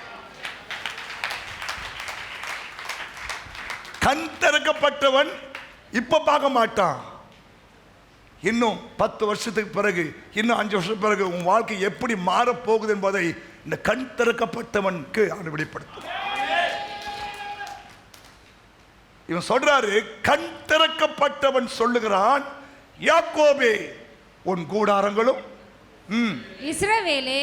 கண் திறக்கப்பட்டவன் இப்ப பார்க்க மாட்டான். இன்னும் 10 வருஷத்துக்கு பிறகு, இன்னும் 5 வருஷத்துக்கு பிறகு உன் வாழ்க்கை எப்படி மாறப்போகுது என்பதை இந்த கண் திறக்கப்பட்டவனுக்கு அவன் வெளிப்படுத்தும். இவன் சொல்றாரு, கண் திறக்கப்பட்டவன் சொல்லுகிறான், யாக்கோபே உன் கூடாரங்களும், இஸ்ரவேலே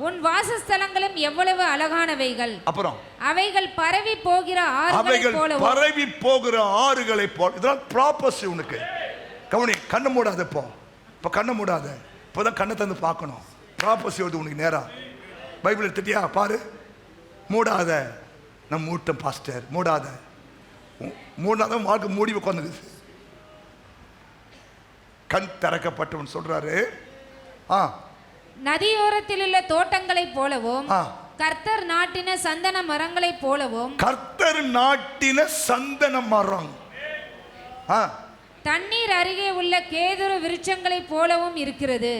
உன் வாசஸ்தலங்களும் எவ்வளவு அழகானவைகள். அப்புறம் அவைகள் பரவி போகிற ஆறுகளைப் போல, பரவி போகிற ஆறுகளைப் போல. இதெல்லாம் ப்ராப்பர்ட்டி உனக்கு. கவனி, கண்ணை மூடாத. இப்போ கண்ணை மூடாத, இப்போதான் கண்ணை தந்து பார்க்கணும். ப்ராப்பர்ட்டி வருது உனக்கு நேரா. பைபிள் எடுத்துட்டியா பாரு. மூடாத, நம்ம மூட்டம் பாஸ்டர், மூடாத. மூடாதான் வாழ்க்கை மூடி உட்காந்துக்குது. கண் திறக்கப்பட்டவன் சொல்றாரு, நதியோரத்தில் உள்ள தோட்டங்களைப் போலவும், கர்த்தர் நாட்டின சந்தன மரங்களைப் போலவும். கர்த்தர் நாட்டின சந்தன மரம் தண்ணீர் அருகே உள்ள கேதுரு விருட்சங்களைப் போலவும் இருக்கிறது.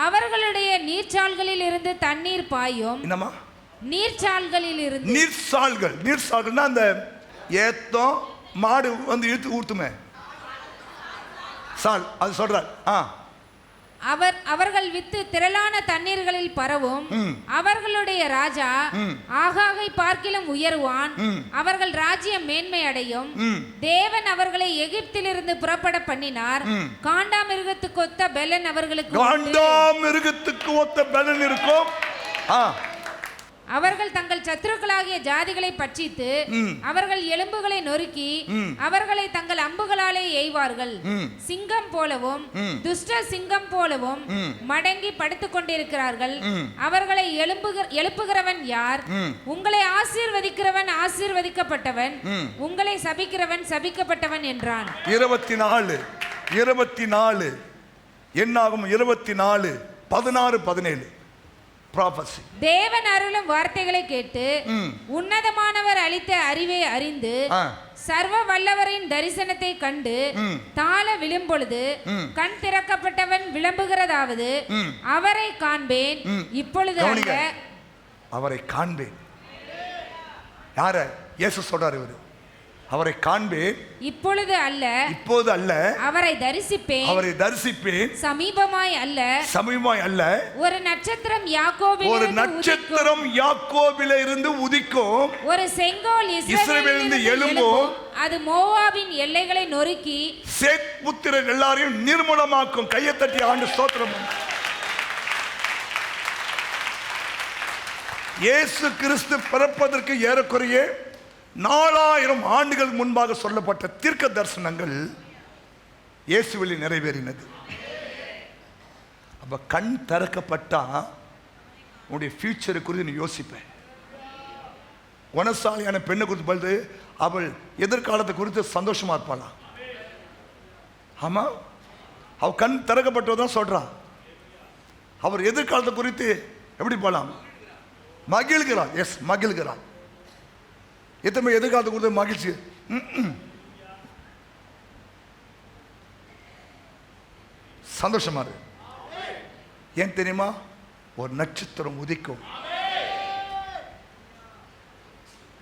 அவர்களுடைய நீர்ச்சால்களில் இருந்து தண்ணீர் பாயும். நீர்ச்சால்களில் இருந்து. நீர்ச்சால்கள்னா அந்த ஏத்தம் மாடு வந்து இழுத்து ஊத்துமே சால், அது சொல்றார். அவர்கள் வித்து திரளான தண்ணீர்களில் பரவும். அவர்களுடைய ராஜா ஆகாகை பார்க்கிலும் உயர்வான். அவர்கள் ராஜ்யம் மேன்மை அடையும். தேவன் அவர்களை எகிப்திலிருந்து புறப்பட பண்ணினார். காண்டாமிருகத்துக்கு ஒத்த பெலன் அவர்களுக்கு இருக்கும். அவர்கள் தங்கள் சத்துருக்களாகிய ஜாதிகளை பட்சித்து அவர்கள் எலும்புகளை நொறுக்கி அவர்களை தங்கள் அம்புகளாலே எய்வார்கள். சிங்கம் போலவும் துஷ்ட சிங்கம் போலவும் மடங்கி படுத்துக் கொண்டிருக்கிறார்கள். அவர்களை எழுப்புகிறவன் யார்? உங்களை ஆசீர்வதிக்கிறவன் ஆசீர்வதிக்கப்பட்டவன், உங்களை சபிக்கிறவன் சபிக்கப்பட்டவன் என்றான். 24 என்னாகும்? 24 16 17 தேவன் அருளும் வார்த்தைகளை கேட்டு உன்னதமானவர் அளித்த அறிவை அறிந்து சர்வ வல்லவரின் தரிசனத்தை கண்டு தாழ விழும்பொழுது கண் திறக்கப்பட்டவன் விளம்புகிறதாவது, அவரை காண்பேன் இப்பொழுது அல்ல. அவரை காண்பேன். யார? இயேசு சொல்றாரு. இவரு அவரை காண்பேன் இப்பொழுது அல்ல, இப்போது அல்ல. அவரை தரிசிப்பேன் சமீபமாய் அல்ல. ஒரு நட்சத்திரம் யாக்கோபிலே இருந்து உதிக்கும். ஒரு செங்கோல் இஸ்ரவேலிலிருந்து எழும்பும். அது மோவாபின் எல்லைகளை நொறுக்கி சேத் புத்திரர் எல்லாரையும் நிர்மூலமாக்கும். கையை தட்டி ஆண்டு ஸ்தோத்திரம். இயேசு கிறிஸ்து பிறப்பதற்கு ஏறக்குறைய 4000 ஆண்டுகள் முன்பாக சொல்லப்பட்ட தீர்க்க தரிசனங்கள் இயேசுவில் நிறைவேறினது. அப்ப கண் திறக்கப்பட்டா உன்னுடைய ஃபியூச்சரை குறித்து நீ யோசிப்பேன். குணசாலியான பெண்ணை குறித்து பழுது அவள் எதிர்காலத்தை குறித்து சந்தோஷமா இருப்பாளா? ஆமா, அவ கண் திறக்கப்பட்டதான் சொல்றான். அவர் எதிர்காலத்தை குறித்து எப்படி போலாம்? மகிழ்கிறாள். எஸ், மகிழ்கிறாள். எத்தனை எதிர்காலத்தை குறித்து மகிழ்ச்சி. சந்தோஷமா இருக்கு. ஏன் தெரியுமா? ஒரு நட்சத்திரம் உதிக்கும்,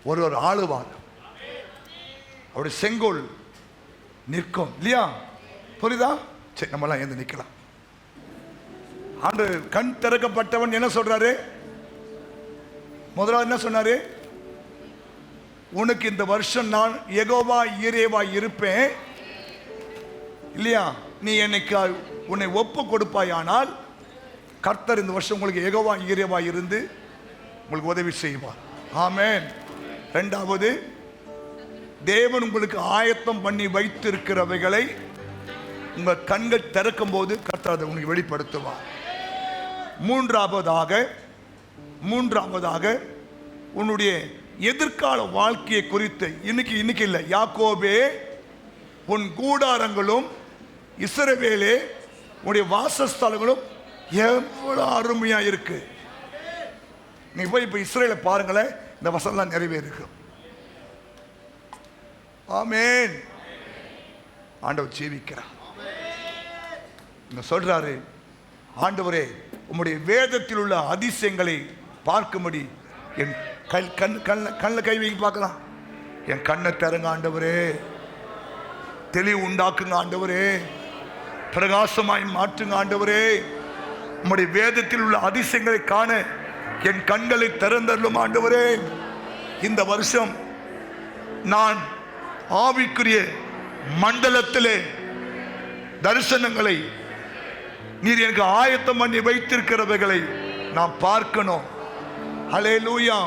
ஒரு ஆளுவார், அவருடைய செங்கோல் நிற்கும் இல்லையா? புரியுதா? சரி, நம்மளாம் எந்த நிற்கலாம். ஆண்டு கண் திறக்கப்பட்டவன் என்ன சொல்றாரு? முதலாவது என்ன சொன்னாரு? உனக்கு இந்த வருஷம் நான் யெகோவா ஈரேவா இருப்பேன் இல்லையா? நீ என்னைக்கு உன்னை ஒப்பு கொடுப்பாயானால் கர்த்தர் இந்த வருஷம் உங்களுக்கு யெகோவா ஈரேவா இருந்து உங்களுக்கு உதவி செய்வார். ஆமென். இரண்டாவது, தேவன் உங்களுக்கு ஆயத்தம் பண்ணி வைத்திருக்கிறவைகளை உங்கள் கண்கள் திறக்கும் போது கர்த்தர் அதை உங்களுக்கு வெளிப்படுத்துவார். மூன்றாவதாக உன்னுடைய எதிர்கால வாழ்க்கையை குறித்து இன்னைக்கு இல்லை, யாக்கோபே உன் கூடாரங்களும் இஸ்ரவேலே உன்னுடைய வாசஸ்தலங்களும் எவ்வளவு அருமையா இருக்கு. நீ போய் இப்ப இஸ்ரேலை பாருங்களேன், இந்த வசனம் நிறைவேறும். ஆமென். ஆண்டவர் ஜீவிக்கிறார். சொல்றாரு, ஆண்டவரே உம்முடைய வேதத்தில் உள்ள அதிசயங்களை பார்க்கும்படி என் கண்ணில் கை வைக்க பார்க்கலாம். என் கண்ணை தருங்க ஆண்டவரே, தெளிவு உண்டாக்குங்க ஆண்டவரே, பிரகாசமாய் மாற்றுங்க ஆண்டவரே. உம்முடைய வேதத்தில் உள்ள அதிசயங்களை காண என் கண்களை திறந்தருளும் ஆண்டவரே. இந்த வருஷம் நான் ஆவிக்குரிய மண்டலத்திலே தரிசனங்களை நீர் எனக்கு ஆயத்தம் பண்ணி வைத்திருக்கிறவைகளை நான் பார்க்கணும். ஹல்லேலூயா.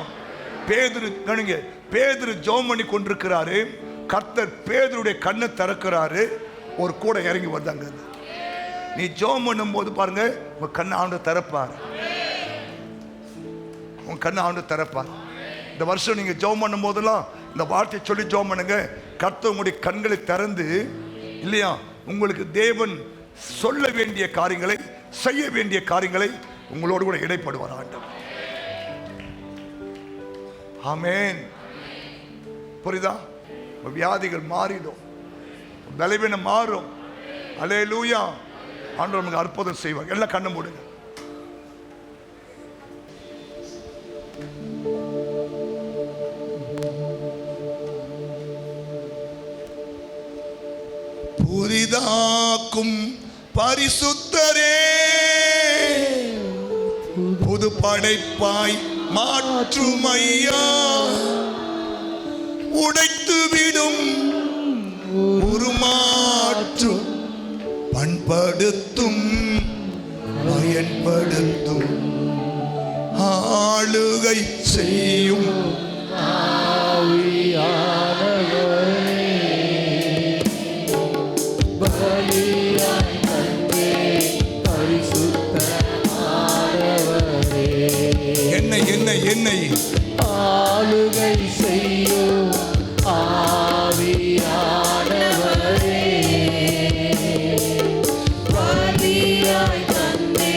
பேதுரு ஜெபம் பண்ணி கொண்டிருக்கிறாரு. கர்த்தர் பேதுருடைய கண்ணை திறக்கிறாரு. ஒரு கூட இறங்கி வந்தாங்க. நீ ஜெபம் பண்ணும் போது பாருங்க, உங்க கண்ணை ஆண்டவர் திறப்பார். உங்க கண்ணை ஆண்டவர் திறப்பார். இந்த வருஷம் நீங்க ஜெபம் பண்ணும் போதெல்லாம் இந்த வார்த்தையை சொல்லி ஜெபம் பண்ணுங்க. கர்த்தர் உங்களுடைய கண்களை திறந்து இல்லையா, உங்களுக்கு தேவன் சொல்ல வேண்டிய காரியங்களை, செய்ய வேண்டிய காரியங்களை உங்களோடு கூட இடைப்படுவார் ஆண்டவர். ஆமென். புரியுதா? வியாதிகள் மாறிடும், பலவீனம் மாறும். அல்லேலூயா. ஆண்டவர் நமக்கு அற்புதம் செய்வார். எல்லாம் கண்ணு மூடுங்க. புதிதாக்கும் பரிசுத்தரே, புது படைப்பாய் மாற்றும் ஐயா, உடைத்து விடும் உருமாற்றும், பண்படுத்தும் பயன்படுத்தும், ஆளுகை செய்யும் என்னை ஆளுகை செய்யும் ஆவியானவரே, பலியாய் தந்தே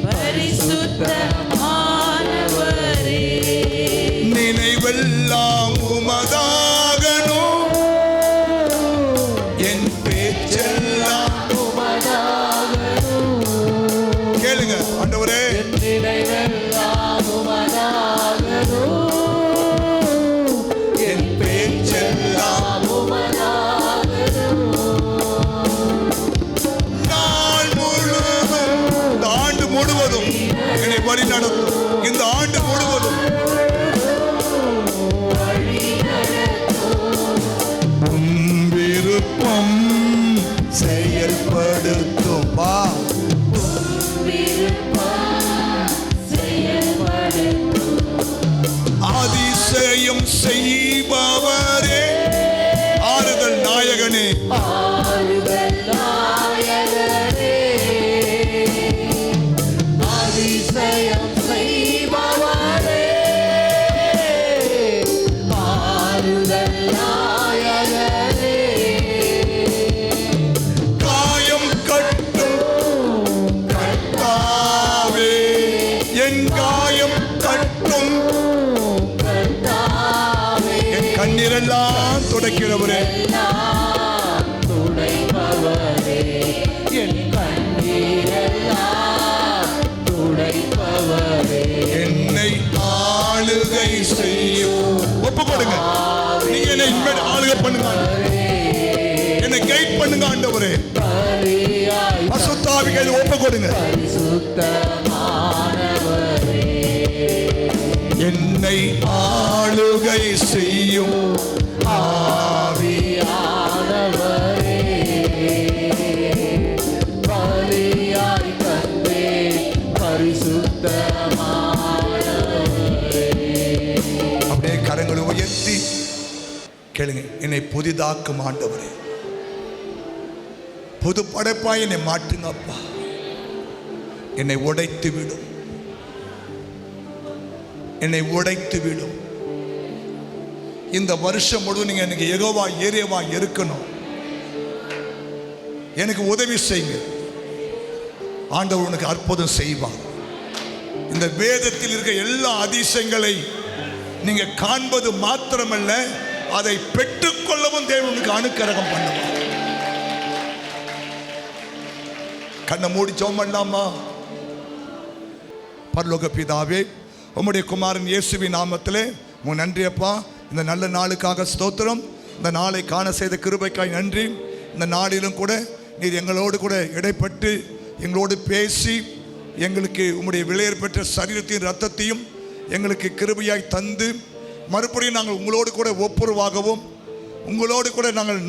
பரிசுத்தமானவரே, நினைவெல்லாம் உமதாகணும், என் பேச்செல்லாம் உமதாகணும். கேளுங்க ஆண்டவரே, நினைவெல்லாம் உமதாகணும், என் பேச்செல்லாம் உமதாகணும். நாள் முழுவதும், இந்த ஆண்டு முழுவதும் என்னை வழி நடத்தும். இந்த ஆண்டு முழுவதும் விருப்பம் செயல்படுத்தும். அதிசயம் செய்பவரே, ஆறுதல் நாயகனே, ஆறுதல் நாயகனே, அதிசயம் செய்பவரே, ஆறுதல் நாயகனே, காயம் கட்டும் கர்த்தாவே, என் காயம் கட்டும், என் கண்ணீரெல்லாம் துடைக்கிறவரே, துடைப்பவரே, என் கண்ணீரெல்லாம் துடைப்பவரே, என்னை ஆளுகை செய்யும். ஒப்பு கொடுங்க. நீங்க என்னை இனிமேல் ஆளுகை பண்ணுங்க, என்னை கைட் பண்ணுங்க ஆண்டவரே. பலியாய் பசுத்த பரிசுத்தாவிகளை ஒப்பு கொடுங்க. பரிசுத்தமானவரே என்னை ஆளுகை செய்யும் ஆவியானவரே பலியாய் தந்தே பரிசுத்தமானவரே. அப்படியே கரங்களை உயர்த்தி கேளுங்க. என்னை புதிதாக்கும் ஆண்டவரே, புது படைப்பாய் என்னை மாற்றுங்க அப்பா. என்னை உடைத்து விடும், என்னை உடைத்து விடும். இந்த வருஷம் முழுவதும் நீங்க எனக்கு யெகோவா ஈரேவா இருக்கணும். எனக்கு உதவி செய்யுங்க. ஆண்டவர் உனக்கு அற்புதம் செய்வார். இந்த வேதத்தில் இருக்க எல்லா அதிசயங்களை நீங்க காண்பது மாத்திரமல்ல, அதை பெற்றுக்கொள்ளவும் தேவனுக்கு அனுக்கிரகம் பண்ணுவார். கண்ணை மூடி ஜெபம் பண்ணலாமா? பரலோக பிதாவே, உம்முடைய குமாரன் இயேசுவின் நாமத்திலே உங்க நன்றி அப்பா. இந்த நல்ல நாளுக்காக ஸ்தோத்திரம். இந்த நாளை காண செய்த கிருபைக்காய் நன்றி. இந்த நாளிலும் கூட நீர் எங்களோடு கூட இடைப்பட்டு எங்களோடு பேசி எங்களுக்கு உம்முடைய விலையேற பெற்ற சரீரத்தையும் இரத்தத்தையும் எங்களுக்கு கிருபையாய் தந்து மறுபடியும் நாங்கள் உங்களோடு கூட ஒப்புரவாகவும் உங்களோடு கூட நாங்கள்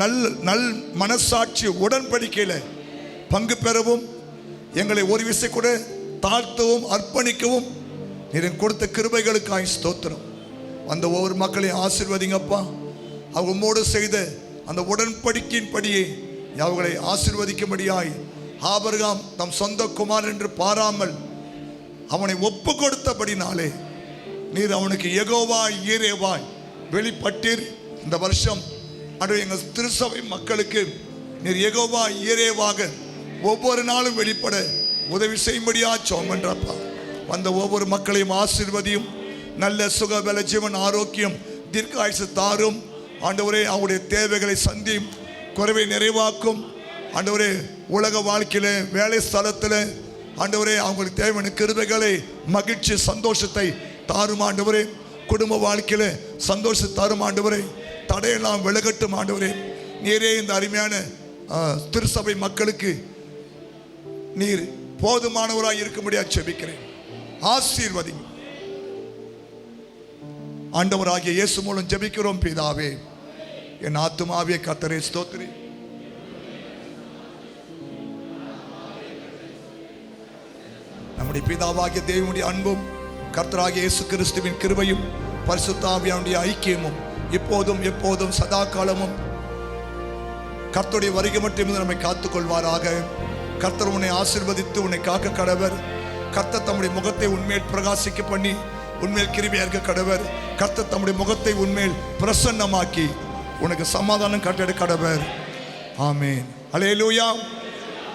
நல் மனசாட்சி உடன்படிக்கையில் பங்கு பெறவும் எங்களை ஒரு விசை கூட தாழ்த்தவும் அர்ப்பணிக்கவும் நீர் கொடுத்த கிருபைகளுக்காய் ஸ்தோத்திரம். அந்த ஒவ்வொரு மக்களையும் ஆசீர்வதிங்கப்பா. அவங்க உம்மோடு செய்த அந்த உடன்படிக்கையின் படியே அவர்களை ஆசீர்வதிக்கும்படியாய் ஆபிரகாம் தம் சொந்த குமாரன் என்று பாராமல் அவனை ஒப்பு கொடுத்தபடினாலே நீர் அவனுக்கு யெகோவா ஈரேவாய் வெளிப்பட்டீர். இந்த வருஷம் அன்று எங்கள் திருச்சபை மக்களுக்கு நீர் யெகோவா ஈரேவாக ஒவ்வொரு நாளும் வெளிப்பட உதவி செய்யும்படியா ஜெபம் பண்றப்பா. வந்த ஒவ்வொரு மக்களையும் ஆசீர்வதியும். நல்ல சுக பல ஜீவன் ஆரோக்கியம் தீர்க்காயுசு தாரும் ஆண்டவரே. அவங்களுடைய தேவைகளை சந்தியும், குறைவை நிறைவாக்கும் ஆண்டவரே. உலக வாழ்க்கையில் வேலை ஸ்தலத்தில் ஆண்டவரே அவங்களுக்கு தேவையான கிருபைகளை மகிழ்ச்சி சந்தோஷத்தை தாரும் ஆண்டவரே. குடும்ப வாழ்க்கையில் சந்தோஷத்தை தாரும் ஆண்டவரே. தடையெல்லாம் விலகட்டும் ஆண்டவரே. நீரே இந்த அருமையான திருச்சபை மக்களுக்கு நீர் போதுமானவராய் இருக்கும்படியாக ஜெபிக்கிறேன். ஆசீர்வதிங்க ஆண்டவராகிய இயேசு மூலம் ஜெபிக்கிறோம் பிதாவே. என் ஆத்துமாவே கர்த்தரை ஸ்தோத்திரி. நம்முடைய பிதாவாகிய தேவனுடைய அன்பும் கர்த்தராகிய இயேசு கிறிஸ்துவின் கிருபையும் பரிசுத்த ஆவியானுடைய ஐக்கியமும் இப்போதும் எப்போதும் சதா காலமும் கர்த்தருடைய வருகை மட்டும் நம்மை காத்துக் கொள்வாராக. கர்த்தர் உன்னை ஆசீர்வதித்து உன்னை காக்க கடவர். கர்த்தர் தம்முடைய முகத்தை உன்மேல் பிரகாசிக்க பண்ணி உன்மேல் கிருபையா இருக்க கடவர். கர்த்தர் தம்முடைய முகத்தை உன்மேல் பிரசன்னமாக்கி உனக்கு சமாதானம் கட்டட கடவர். ஆமென். அல்லேலூயா.